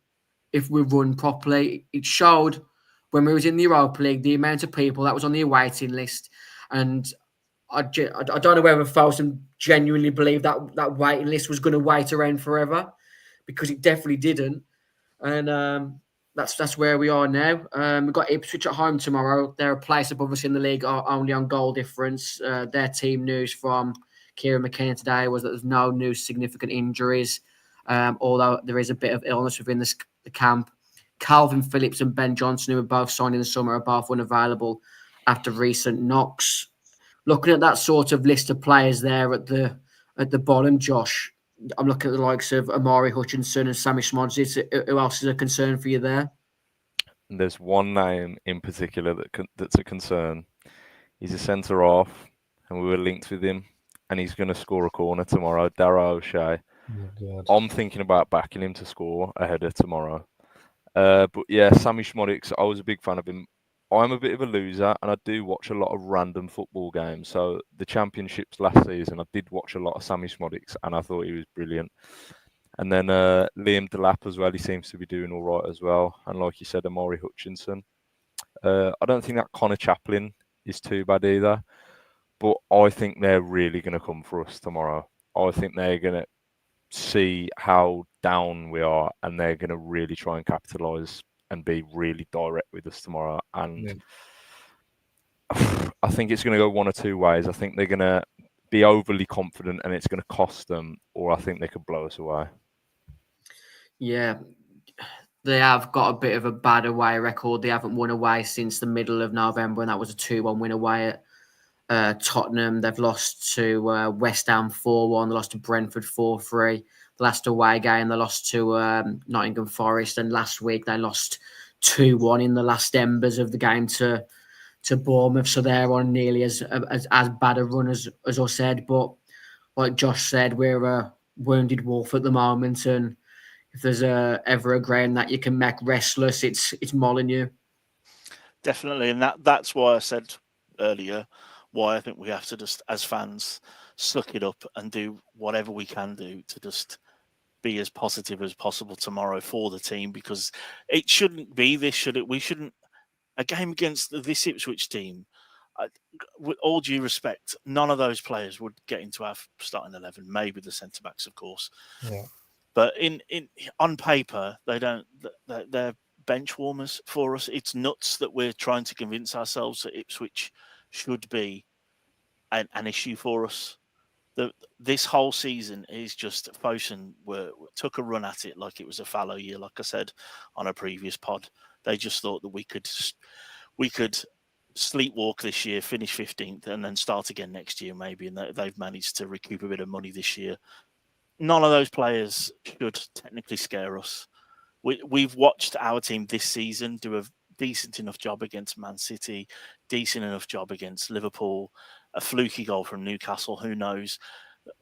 S3: if we run properly. It showed when we was in the Europa League, the amount of people that was on the waiting list. And I don't know whether Fosun genuinely believed that waiting list was going to wait around forever, because it definitely didn't. And that's where we are now. We've got Ipswich at home tomorrow. They're a place above us in the league, only on goal difference. Their team news from Kieran McKenna today was that there's no new significant injuries, although there is a bit of illness within the camp. Calvin Phillips and Ben Johnson, who were both signed in the summer, are both unavailable after recent knocks. Looking at that sort of list of players there at the bottom, Josh, I'm looking at the likes of Amari Hutchinson and Sammy Schmodzis. Who else is a concern for you there?
S6: There's one name in particular that's a concern. He's a centre half, and we were linked with him, and he's going to score a corner tomorrow. Darragh O'Shea. Oh, I'm thinking about backing him to score a header tomorrow. But yeah, Sammy Schmodzis, I was a big fan of him. I'm a bit of a loser, and I do watch a lot of random football games. So the championships last season, I did watch a lot of Sammy Schmodzis, and I thought he was brilliant. And then Liam Delap as well, he seems to be doing all right as well. And like you said, Amari Hutchinson. I don't think that Connor Chaplin is too bad either. But I think they're really going to come for us tomorrow. I think they're going to see how down we are, and they're going to really try and capitalise and be really direct with us tomorrow. And I think it's going to go one or two ways. I think they're going to be overly confident and it's going to cost them, or I think they could blow us away.
S3: Yeah. They have got a bit of a bad away record. They haven't won away since the middle of November, and that was a 2-1 win away at Tottenham. They've lost to West Ham 4-1. They lost to Brentford 4-3. The last away game, they lost to Nottingham Forest. And last week, they lost 2-1 in the last embers of the game to Bournemouth. So they're on nearly as bad a run as I said. But like Josh said, we're a wounded wolf at the moment. And if there's ever a ground that you can make restless, it's Molineux.
S4: Definitely, and that's why I said earlier why I think we have to just, as fans, suck it up and do whatever we can do to just be as positive as possible tomorrow for the team, because it shouldn't be this, should it? We shouldn't. A game against this Ipswich team, with all due respect, none of those players would get into our starting 11. Maybe the centre backs, of course.
S5: Yeah.
S4: But on paper, they don't. They're bench warmers for us. It's nuts that we're trying to convince ourselves that Ipswich should be an issue for us. This whole season is just Fosun took a run at it like it was a fallow year. Like I said on a previous pod, they just thought that we could sleepwalk this year, finish 15th, and then start again next year maybe. And they've managed to recoup a bit of money this year. None of those players should technically scare us. We've watched our team this season do a decent enough job against Man City, decent enough job against Liverpool, a fluky goal from Newcastle, who knows.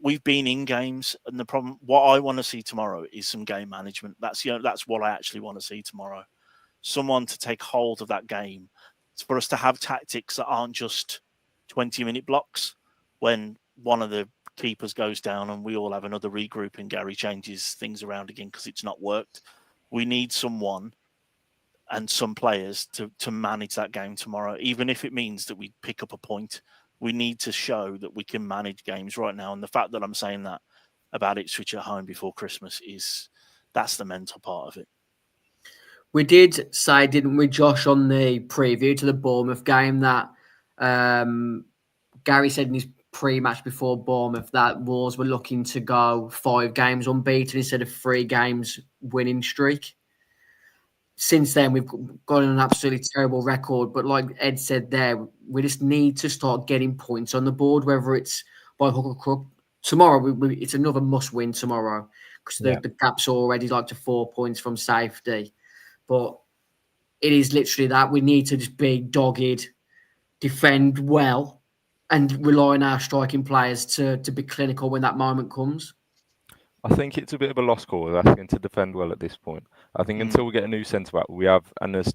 S4: We've been in games, and the problem, what I want to see tomorrow is some game management. That's what I actually want to see tomorrow. Someone to take hold of that game. It's for us to have tactics that aren't just 20-minute blocks when one of the keepers goes down and we all have another regroup and Gary changes things around again because it's not worked. We need someone and some players to manage that game tomorrow, even if it means that we pick up a point. We need to show that we can manage games right now. And the fact that I'm saying that about Ipswich at home before Christmas that's the mental part of it.
S3: We did say, didn't we, Josh, on the preview to the Bournemouth game that Gary said in his pre-match before Bournemouth that Wolves were looking to go 5 games unbeaten instead of 3 games winning streak. Since then, we've got an absolutely terrible record. But like Ed said there, we just need to start getting points on the board, whether it's by hook or crook. Tomorrow, it's another must-win tomorrow because the gap's already like to 4 points from safety. But it is literally that. We need to just be dogged, defend well, and rely on our striking players to be clinical when that moment comes.
S6: I think it's a bit of a lost cause asking to defend well at this point. I think until we get a new centre-back, we have, and as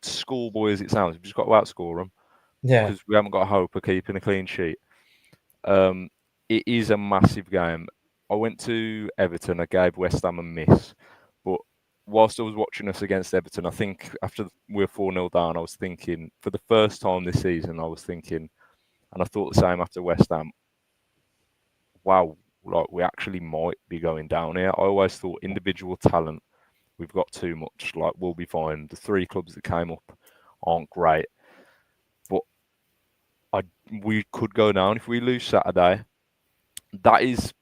S6: schoolboy as it sounds, we've just got to outscore them.
S5: Yeah.
S6: Because we haven't got a hope of keeping a clean sheet. It is a massive game. I went to Everton. I gave West Ham a miss. But whilst I was watching us against Everton, I think after we were 4-0 down, I was thinking, for the first time this season, I was thinking, and I thought the same after West Ham, wow, like we actually might be going down here. I always thought individual talent, we've got too much. Like we'll be fine. The 3 clubs that came up aren't great, but we could go down if we lose Saturday. That is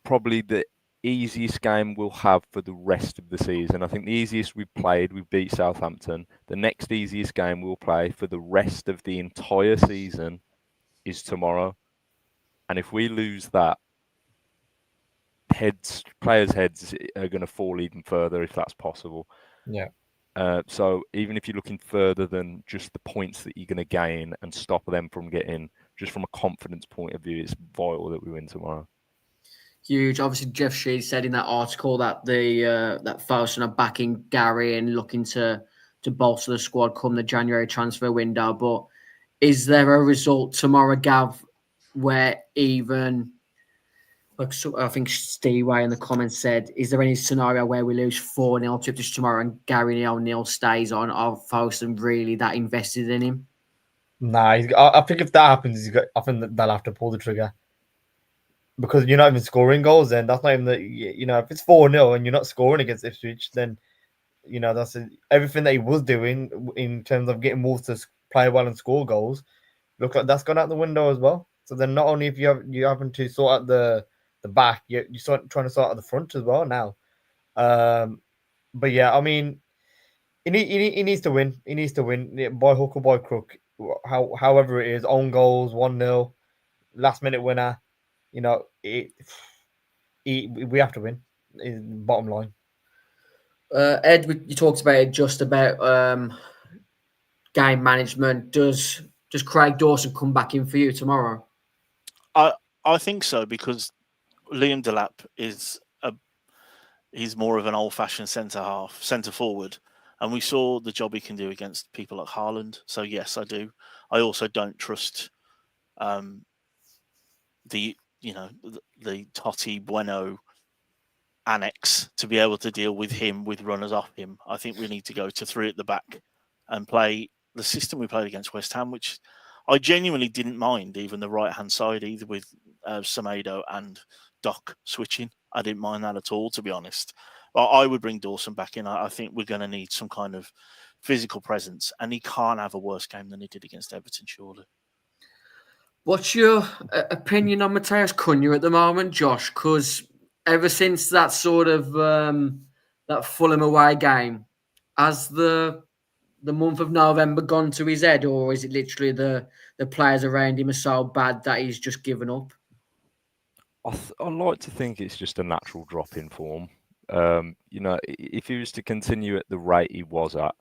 S6: probably the easiest game we'll have for the rest of the season. I think the easiest we've played, we beat Southampton. The next easiest game we'll play for the rest of the entire season is tomorrow. And if we lose that, players' heads are going to fall even further if that's possible.
S5: Yeah.
S6: So even if you're looking further than just the points that you're going to gain and stop them from getting, just from a confidence point of view, it's vital that we win tomorrow.
S3: Huge. Obviously, Jeff Sheed said in that article that that Fosun are backing Gary and looking to bolster the squad come the January transfer window. But is there a result tomorrow, Gav, where even... Like I think Steve Way in the comments said, is there any scenario where we lose 4-0 to Ipswich tomorrow and Gary O'Neill stays on? Are Fosun really that invested in him?
S5: Nah, I think if that happens, I think that they'll have to pull the trigger. Because you're not even scoring goals then. That's not even if it's 4-0 and you're not scoring against Ipswich, then, that's everything that he was doing in terms of getting Wolves to play well and score goals, look like that's gone out the window as well. So then not only if you're having to sort out the back, you're trying to sort out the front as well now. But yeah, I mean, he needs to win. He needs to win by hook or by crook. However it is, own goals, 1-0, last minute winner. You know, we have to win. Is bottom line.
S3: Ed, you talked about it just about game management. Does Craig Dawson come back in for you tomorrow?
S4: I think so, because Liam Delap he's more of an old-fashioned centre forward, and we saw the job he can do against people like Haaland. So yes, I do. I also don't trust the Totti Bueno annex to be able to deal with him with runners off him. I think we need to go to 3 at the back and play the system we played against West Ham, which I genuinely didn't mind, even the right-hand side, either with Semedo and Doc switching. I didn't mind that at all, to be honest. But I would bring Dawson back in. I think we're going to need some kind of physical presence, and he can't have a worse game than he did against Everton, surely.
S3: What's your opinion on Matheus Cunha at the moment, Josh? Because ever since that sort of that Fulham away game, has the month of November gone to his head, or is it literally the players around him are so bad that he's just given up?
S6: I like to think it's just a natural drop in form. If he was to continue at the rate he was at,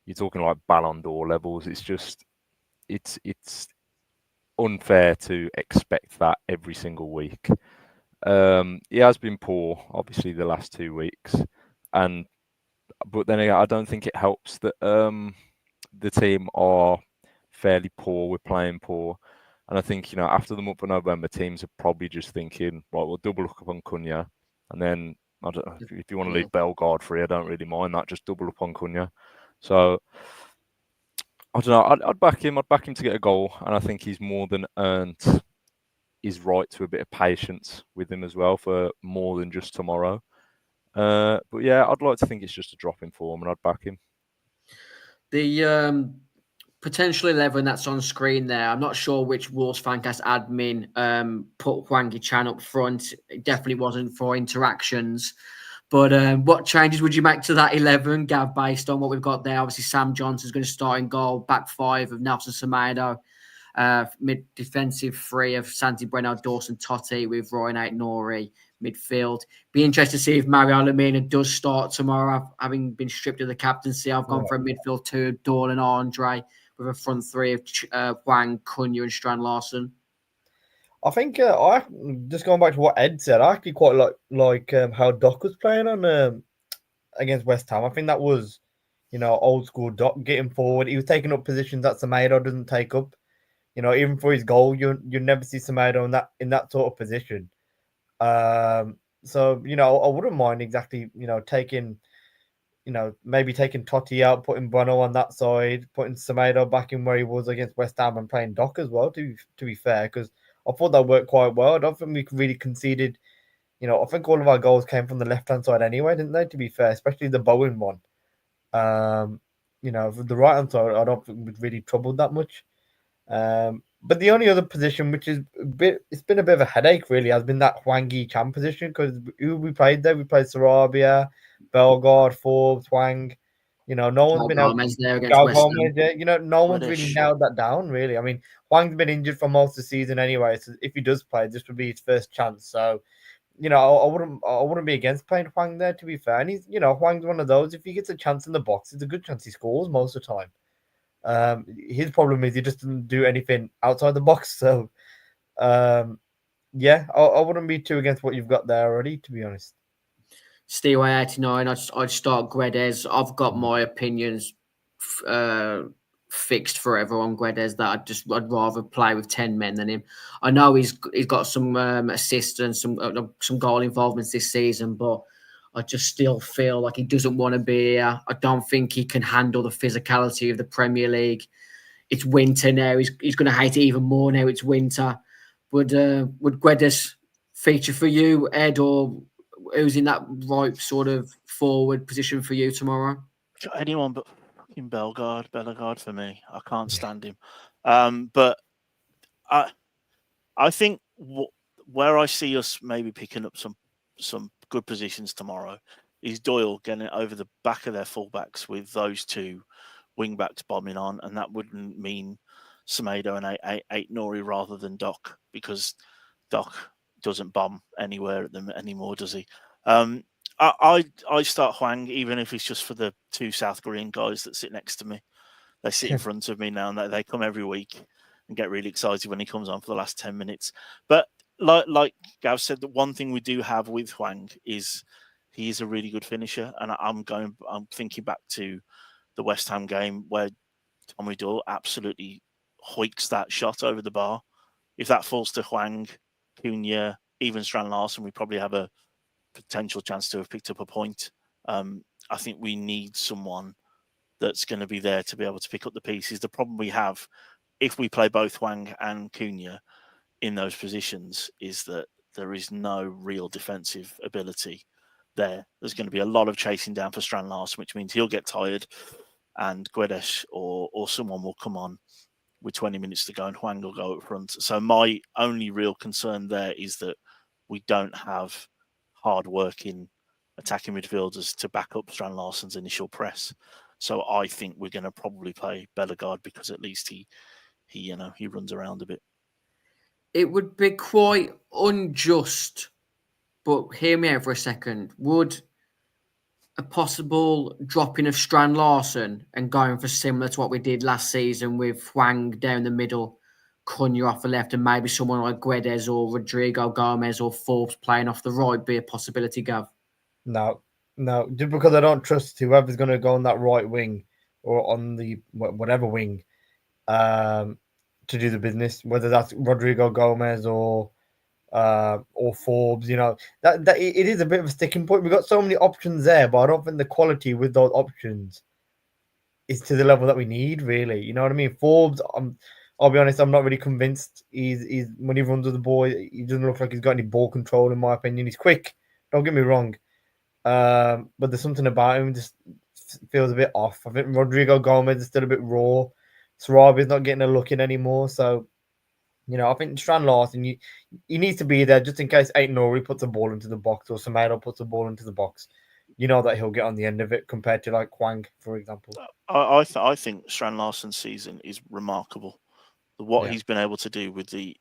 S6: you're talking like Ballon d'Or levels. It's unfair to expect that every single week. He has been poor, obviously, the last 2 weeks, but then again, I don't think it helps that the team are fairly poor. We're playing poor. And I think, after the month of November, teams are probably just thinking, right, we'll double up on Cunha. And then, I don't know, if you want to leave Bellegarde free, I don't really mind that. Just double up on Cunha. So, I don't know. I'd back him. I'd back him to get a goal. And I think he's more than earned his right to a bit of patience with him as well for more than just tomorrow. But yeah, I'd like to think it's just a drop in form, and I'd back him.
S3: The potential 11 that's on screen there, I'm not sure which Wolves Fancast admin put Hwang Hee-chan up front. It definitely wasn't for interactions. But what changes would you make to that 11, Gav, based on what we've got there? Obviously, Sam Johnson's going to start in goal, back 5 of Nelson Semedo, mid defensive 3 of Santi Bueno, Dawson, Totti, with Roy Nori midfield. Be interested to see if Mario Lemina does start tomorrow, having been stripped of the captaincy. I've gone for a midfield 2, Dorlan, Andre, with a front 3 of Hwang, Cunha, and Strand Larson. I
S5: think I just going back to what Ed said, I actually quite like how Doc was playing on against West Ham. I think that was, old school Doc getting forward. He was taking up positions that Semedo doesn't take up. Even for his goal, you never see Semedo in that sort of position. So I wouldn't mind exactly taking, maybe taking Totti out, putting Bueno on that side, putting Semedo back in where he was against West Ham, and playing Doc as well. To be fair, because I thought that worked quite well. I don't think we really conceded. I think all of our goals came from the left-hand side anyway, didn't they? To be fair, especially the Bowen one. The right-hand side, I don't think we really troubled that much. But the only other position, which is it's been a bit of a headache, really, has been that Hwang Hee-chan position, because who we played there? We played Sarabia, Bellegarde, Forbes, Hwang. No one's been able to
S3: there against West
S5: Ham. No one's really nailed that down, really. I mean, Hwang's been injured for most of the season anyway, so if he does play, this would be his first chance. So, I wouldn't be against playing Hwang there, to be fair. And he's, Hwang's one of those. If he gets a chance in the box, it's a good chance he scores most of the time. His problem is he just doesn't do anything outside the box. So, I wouldn't be too against what you've got there already, to be honest.
S3: Steeway 89, I'd start Guedes. I've got my opinions fixed forever on Guedes, that I'd rather play with 10 men than him. I know he's got some assists and some goal involvements this season, but I just still feel like he doesn't want to be here. I don't think he can handle the physicality of the Premier League. It's winter now. He's going to hate it even more now it's winter. Would Guedes feature for you, Ed, or who's in that right sort of forward position for you tomorrow?
S4: Anyone but fucking Bellegarde for me. I can't stand him. But I think where I see us maybe picking up some good positions tomorrow is Doyle getting it over the back of their fullbacks with those two wing-backs bombing on, and that wouldn't mean Semedo and eight Nori rather than Doc, because Doc doesn't bomb anywhere at them anymore, does he? I start Hwang, even if it's just for the two South Korean guys that sit next to me. They sit in front of me now, and they come every week and get really excited when he comes on for the last 10 minutes. But like Gav said, the one thing we do have with Hwang is he is a really good finisher, and I'm thinking back to the West Ham game where Tommy Doyle absolutely hoiks that shot over the bar. If that falls to Hwang, Cunha, even Strand Larsen, we probably have a potential chance to have picked up a point. I think we need someone that's going to be there to be able to pick up the pieces. The problem we have, if we play both Hwang and Cunha in those positions, is that there is no real defensive ability there. There's going to be a lot of chasing down for Strand Larsen, which means he'll get tired, and Guedes or someone will come on with 20 minutes to go and Hwang will go up front. So my only real concern there is that we don't have hard-working attacking midfielders to back up Strand Larsen's initial press. So I think we're going to probably play Bellegarde, because at least he runs around a bit.
S3: It would be quite unjust, but hear me out for a second. Would a possible dropping of Strand Larsen and going for similar to what we did last season with Hwang down the middle, Cunha off the left, and maybe someone like Guedes or Rodrigo Gomez or Forbes playing off the right be a possibility, Gav?
S5: No, just because I don't trust whoever's going to go on that right wing or on the whatever wing to do the business, whether that's Rodrigo Gomez or Forbes. That it is a bit of a sticking point. We've got so many options there, but I don't think the quality with those options is to the level that we need, really. You know what I mean? Forbes, I'll be honest, I'm not really convinced. He's when he runs with the ball, he doesn't look like he's got any ball control, in my opinion. He's quick, don't get me wrong. But there's something about him just feels a bit off. I think Rodrigo Gomez is still a bit raw. Sarabi's not getting a look in anymore. So, I think Strand Larsen, he needs to be there just in case Ain't Nori puts a ball into the box or Semedo puts a ball into the box. You know that he'll get on the end of it compared to like Hwang, for example.
S4: I think Strand Larsen's season is remarkable. What he's been able to do with the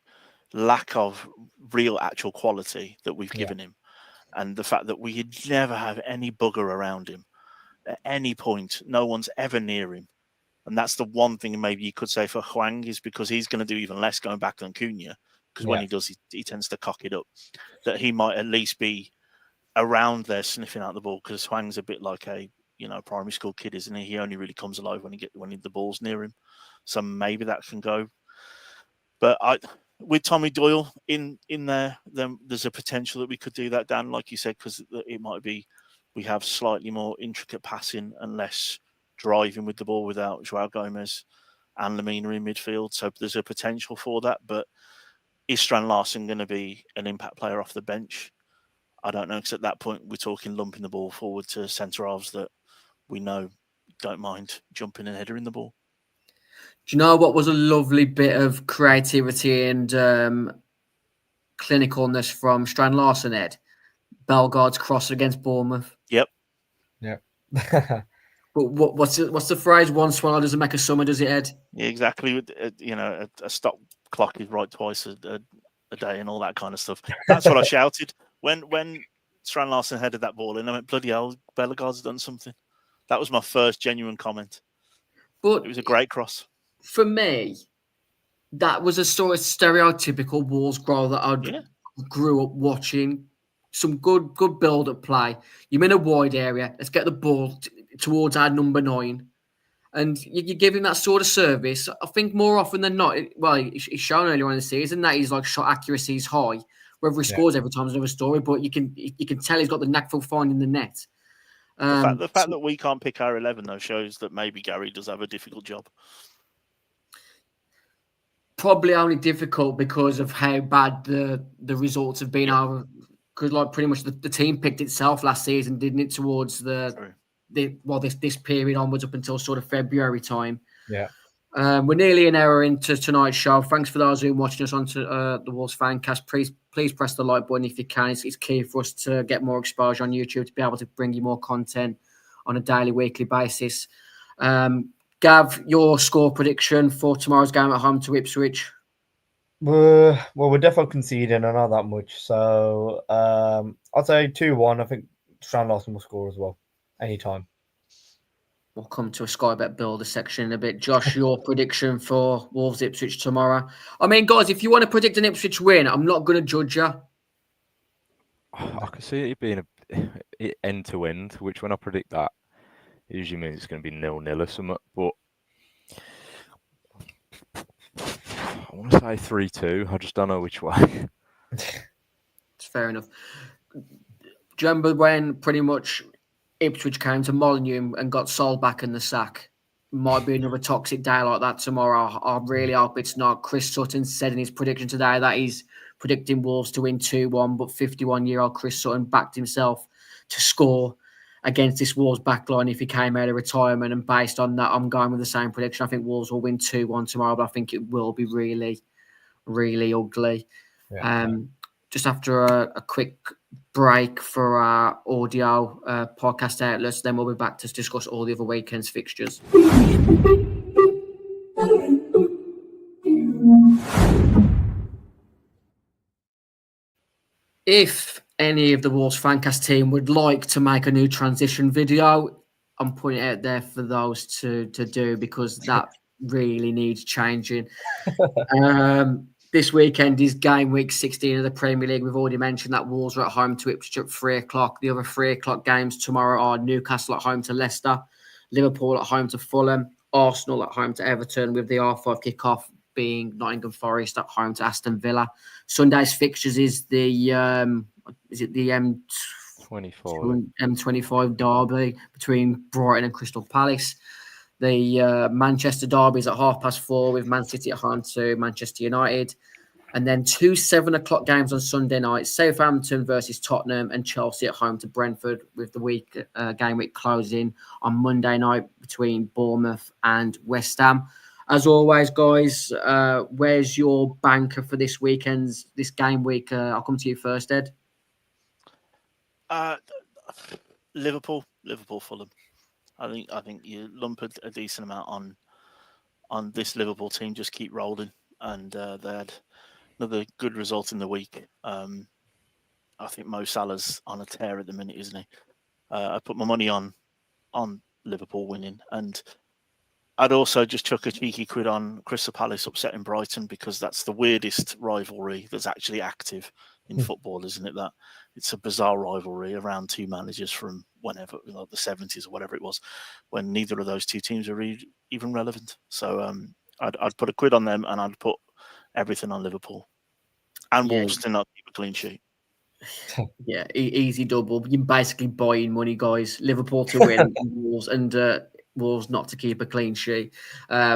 S4: lack of real actual quality that we've given him. And the fact that we never have any bugger around him at any point. No one's ever near him. And that's the one thing maybe you could say for Hwang, is because he's going to do even less going back than Cunha. Because when he does, he tends to cock it up. That he might at least be around there sniffing out the ball, because Hwang's a bit like a primary school kid, isn't he? He only really comes alive when the ball's near him. So maybe that can go. But with Tommy Doyle in there, then there's a potential that we could do that, Dan, like you said, because it might be we have slightly more intricate passing and less driving with the ball without Joao Gomez and Lemina in midfield. So there's a potential for that. But is Strand Larsen going to be an impact player off the bench? I don't know, because at that point we're talking lumping the ball forward to centre halves that we know don't mind jumping and headering the ball.
S3: Do you know what was a lovely bit of creativity and clinicalness from Strand Larsen, Ed? Bellegarde's cross against Bournemouth.
S4: Yep.
S3: But what's the phrase? One swallow doesn't make a summer, does it, Ed?
S4: Yeah, exactly. A stop clock is right twice a day and all that kind of stuff. That's what I shouted when Strand Larsen headed that ball in. I went, bloody hell, Bellegarde's done something. That was my first genuine comment. But it was a great cross. For
S3: me, that was a sort of stereotypical Wolves goal that I grew up watching. Some good build-up play. You're in a wide area. Let's get the ball towards our number 9. And you give him that sort of service. I think more often than not, it's shown earlier on in the season that his shot accuracy is high. Whether he scores every time is another story, but you can tell he's got the knack for finding the net.
S4: The fact that we can't pick our 11, though, shows that maybe Gary does have a difficult job.
S3: Probably only difficult because of how bad the results have been. Because pretty much the team picked itself last season, didn't it? Towards this period onwards up until sort of February time.
S5: Yeah.
S3: We're nearly an hour into tonight's show. Thanks for those who are watching us on the Wolves Fancast. Please press the like button if you can. It's key for us to get more exposure on YouTube to be able to bring you more content on a daily, weekly basis. Gav, your score prediction for tomorrow's game at home to Ipswich?
S5: Well, we're definitely conceding, I know that much. So I'd say 2-1. I think Strand Larson will score as well, anytime.
S3: We'll come to a Sky Bet Builder section in a bit. Josh, your prediction for Wolves Ipswich tomorrow? I mean, guys, if you want to predict an Ipswich win, I'm not going to judge you.
S6: I can see it being a end to end, which when I predict that, it usually means it's going to be 0-0 or something. But I want to say 3-2. I just don't know which way.
S3: It's fair enough. Do you remember when pretty much Ipswich came to Molineux and got sold back in the sack? Might be another toxic day like that tomorrow. I really hope it's not. Chris Sutton said in his prediction today that he's predicting Wolves to win 2-1, but 51-year-old Chris Sutton backed himself to score against this Wolves backline if he came out of retirement. And based on that, I'm going with the same prediction. I think Wolves will win 2-1 tomorrow, but I think it will be really, really ugly.
S5: Yeah.
S3: Just after a quick break for our audio podcast outlets, then we'll be back to discuss all the other weekend's fixtures. If any of the Wolves Fancast team would like to make a new transition video, I'm putting it out there for those to do, because that really needs changing. This weekend is game week 16 of the Premier League. We've already mentioned that Wolves are at home to Ipswich at 3 o'clock. The other 3 o'clock games tomorrow are Newcastle at home to Leicester, Liverpool at home to Fulham, Arsenal at home to Everton, with the R5 kickoff being Nottingham Forest at home to Aston Villa. Sunday's fixtures is the M25 derby between Brighton and Crystal Palace. The Manchester derby is at 4:30 with Man City at home to Manchester United. And then 2 7 o'clock games on Sunday night, Southampton versus Tottenham and Chelsea at home to Brentford, with the game week closing on Monday night between Bournemouth and West Ham. As always, guys, where's your banker for this game week? I'll come to you first, Ed.
S4: Liverpool, Fulham. I think you lump a decent amount on this Liverpool team. Just keep rolling, and they had another good result in the week. I think Mo Salah's on a tear at the minute, isn't he? I put my money on Liverpool winning, and I'd also just chuck a cheeky quid on Crystal Palace upsetting Brighton, because that's the weirdest rivalry that's actually active in football, isn't it? That it's a bizarre rivalry around two managers from whenever, the 70s or whatever it was, when neither of those two teams are even relevant. So I'd put a quid on them, and I'd put everything on Liverpool and Wolves to not keep a clean sheet.
S3: Yeah, easy double. You're basically buying money, guys. Liverpool to win, and Wolves not to keep a clean sheet.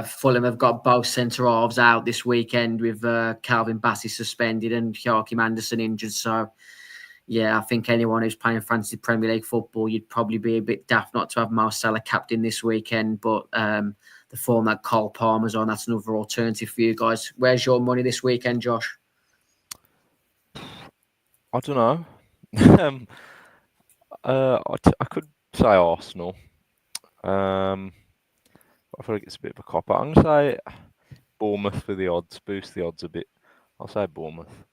S3: Fulham have got both centre halves out this weekend, with Calvin Bassey suspended and Joachim Andersen injured. So, yeah, I think anyone who's playing fantasy Premier League football, you'd probably be a bit daft not to have Mo Salah captain this weekend. But the form that Cole Palmer's on, that's another alternative for you guys. Where's your money this weekend, Josh?
S6: I don't know. I could say Arsenal. I feel like it's a bit of a cop-out. I'm going to say Bournemouth for the odds, boost the odds a bit. I'll say Bournemouth.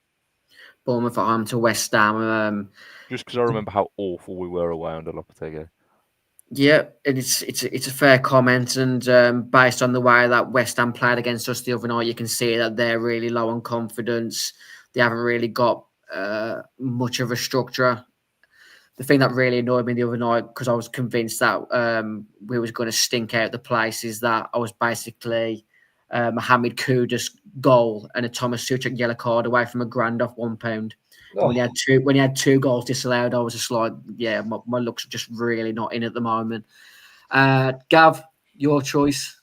S3: Bournemouth at home to West Ham.
S6: Just because I remember how awful we were away under Lopetegui.
S3: Yeah, and it's a fair comment, and based on the way that West Ham played against us the other night, you can see that they're really low on confidence. They haven't really got much of a structure. The thing that really annoyed me the other night, because I was convinced that we was going to stink out the place, is that I was basically Mohamed Kudus goal and a Thomas Suchek yellow card away from a grand off £1. Oh. When he had two goals disallowed, I was just like, yeah, my luck's just really not in at the moment. Gav, your choice.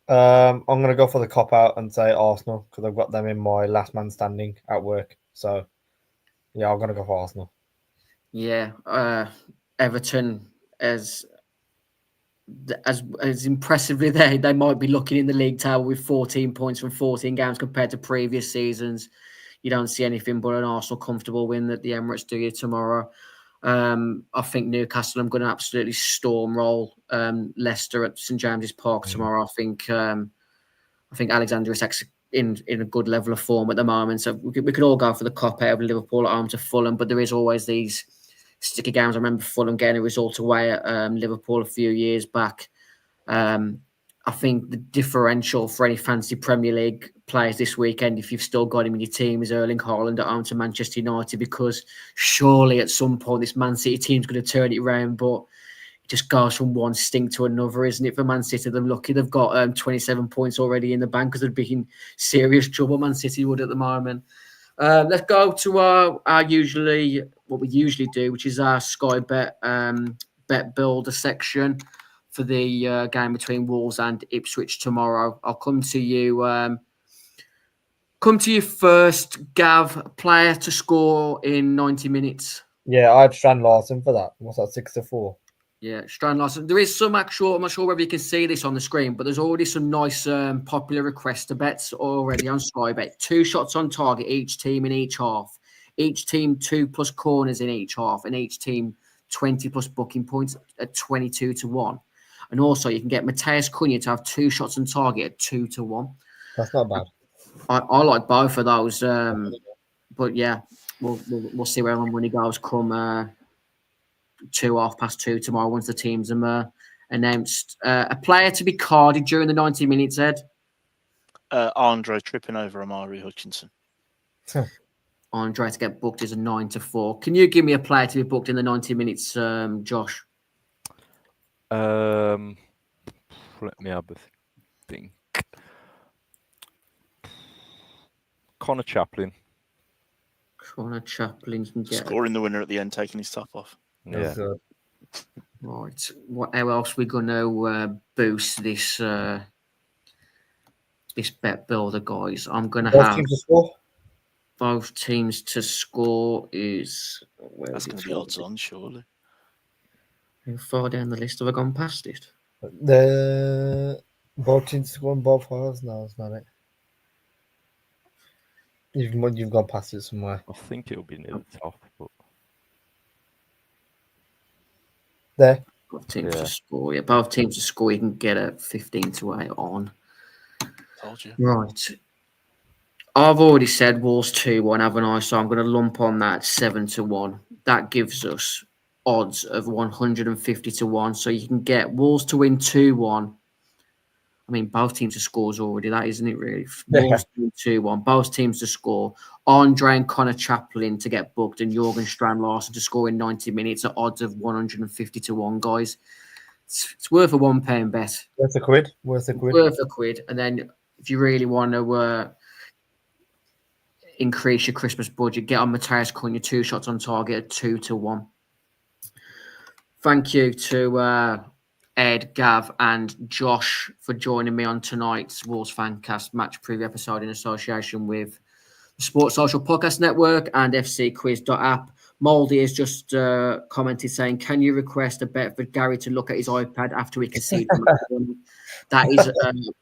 S5: I'm going to go for the cop-out and say Arsenal, because I've got them in my last man standing at work. So, yeah, I'm going to go for Arsenal.
S3: Yeah, Everton, as as impressively they might be looking in the league table with 14 points from 14 games compared to previous seasons. You don't see anything but an Arsenal comfortable win at the Emirates, do you, tomorrow? I think Newcastle, I'm going to absolutely stormroll Leicester at St James's Park tomorrow. I think Alexander Isak's in a good level of form at the moment, so we could all go for the cop out of Liverpool at home to Fulham, but there is always these sticky games. I remember Fulham getting a result away at Liverpool a few years back. I think the differential for any fancy Premier League players this weekend, if you've still got him in your team, is Erling Haaland at home to Manchester United, because surely at some point this Man City team's going to turn it around, but it just goes from one stink to another, isn't it, for Man City? They're lucky they've got 27 points already in the bank, because they'd be in serious trouble, Man City would, at the moment. Let's go to our what we usually do, which is our Sky Bet bet builder section for the game between Wolves and Ipswich tomorrow. I'll come to you. Come to you first, Gav. Player to score in 90 minutes.
S5: Yeah, I had Strand Larson for that. What's that, 6-4?
S3: Yeah, Strand Larson. There is some actual, I'm not sure whether you can see this on the screen, but there's already some nice popular requester bets already on Sky Bet. 2 shots on target, each team in each half. Each team 2+ corners in each half, and each team 20+ booking points at 22-1. And also, you can get Matheus Cunha to have 2 shots on target at 2-1.
S5: That's not bad.
S3: I like both of those. But yeah, we'll see where my money goes come 2:30 tomorrow once the teams are announced. A player to be carded during the 90 minutes, Ed?
S4: Andre tripping over Amari Hutchinson.
S3: Andre to get booked is a 9-4. Can you give me a player to be booked in the 90 minutes, Josh?
S6: Let me have a think. Connor Chaplin.
S3: Connor Chaplin can get
S4: Scoring the winner at the end, taking his top off.
S6: Yeah.
S3: Right. How else are we going to boost this this bet builder, guys? I'm going to have both teams to score. That's
S4: going to be odds on, surely.
S3: How far down the list have I gone past it?
S5: The both teams to score on both halves? No, it's not it. You've gone past it somewhere.
S6: I think it'll be near the top, but
S5: there.
S3: Both teams to score. Yeah, both teams to score. You can get a 15-8 on.
S4: Told you.
S3: Right. I've already said Wolves 2-1, haven't I? So I'm going to lump on that 7-1. That gives us odds of 150-1. So you can get Wolves to win 2-1. I mean, both teams to score already, that isn't it, really? Wolves 2-1. Both teams to score. Andre and Connor Chaplin to get booked, and Jurgen Strand Larson to score in 90 minutes at odds of 150-1, guys. It's worth a £1 bet.
S5: Worth a quid.
S3: Worth a quid. And then if you really want to increase your Christmas budget, get on Matheus Cunha, 2 shots on target at 2-1. Thank you to Ed, Gav, and Josh for joining me on tonight's Wolves Fancast match preview episode in association with the Sports Social Podcast Network and fcquiz.app. Mouldy has just commented saying, "Can you request a bet for Gary to look at his iPad after we concede?" That is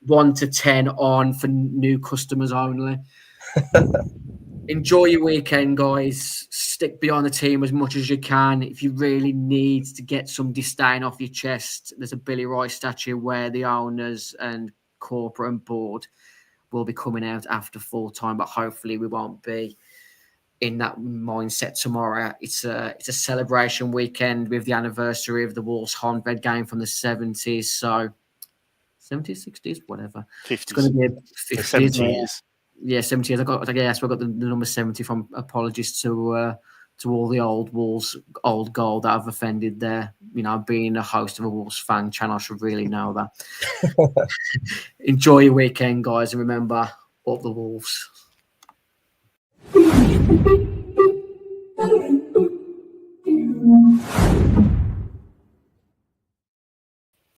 S3: 1 to 10 on for new customers only. Enjoy your weekend, guys. Stick behind the team as much as you can. If you really need to get some disdain off your chest, there's a Billy Rice statue where the owners and corporate and board will be coming out after full time, but hopefully we won't be in that mindset tomorrow. It's a celebration weekend with the anniversary of the Wolves Honved game from the 70s. So 70s, 60s, whatever.
S4: 50s.
S3: It's going to be 50s.
S4: 70 years.
S3: Yeah, 70 years. I got the number 70 from. Apologies to all the old Wolves, old gold that I've offended there. You know, being a host of a Wolves fan channel, I should really know that. Enjoy your weekend, guys, and remember, up the Wolves.
S7: Thank you.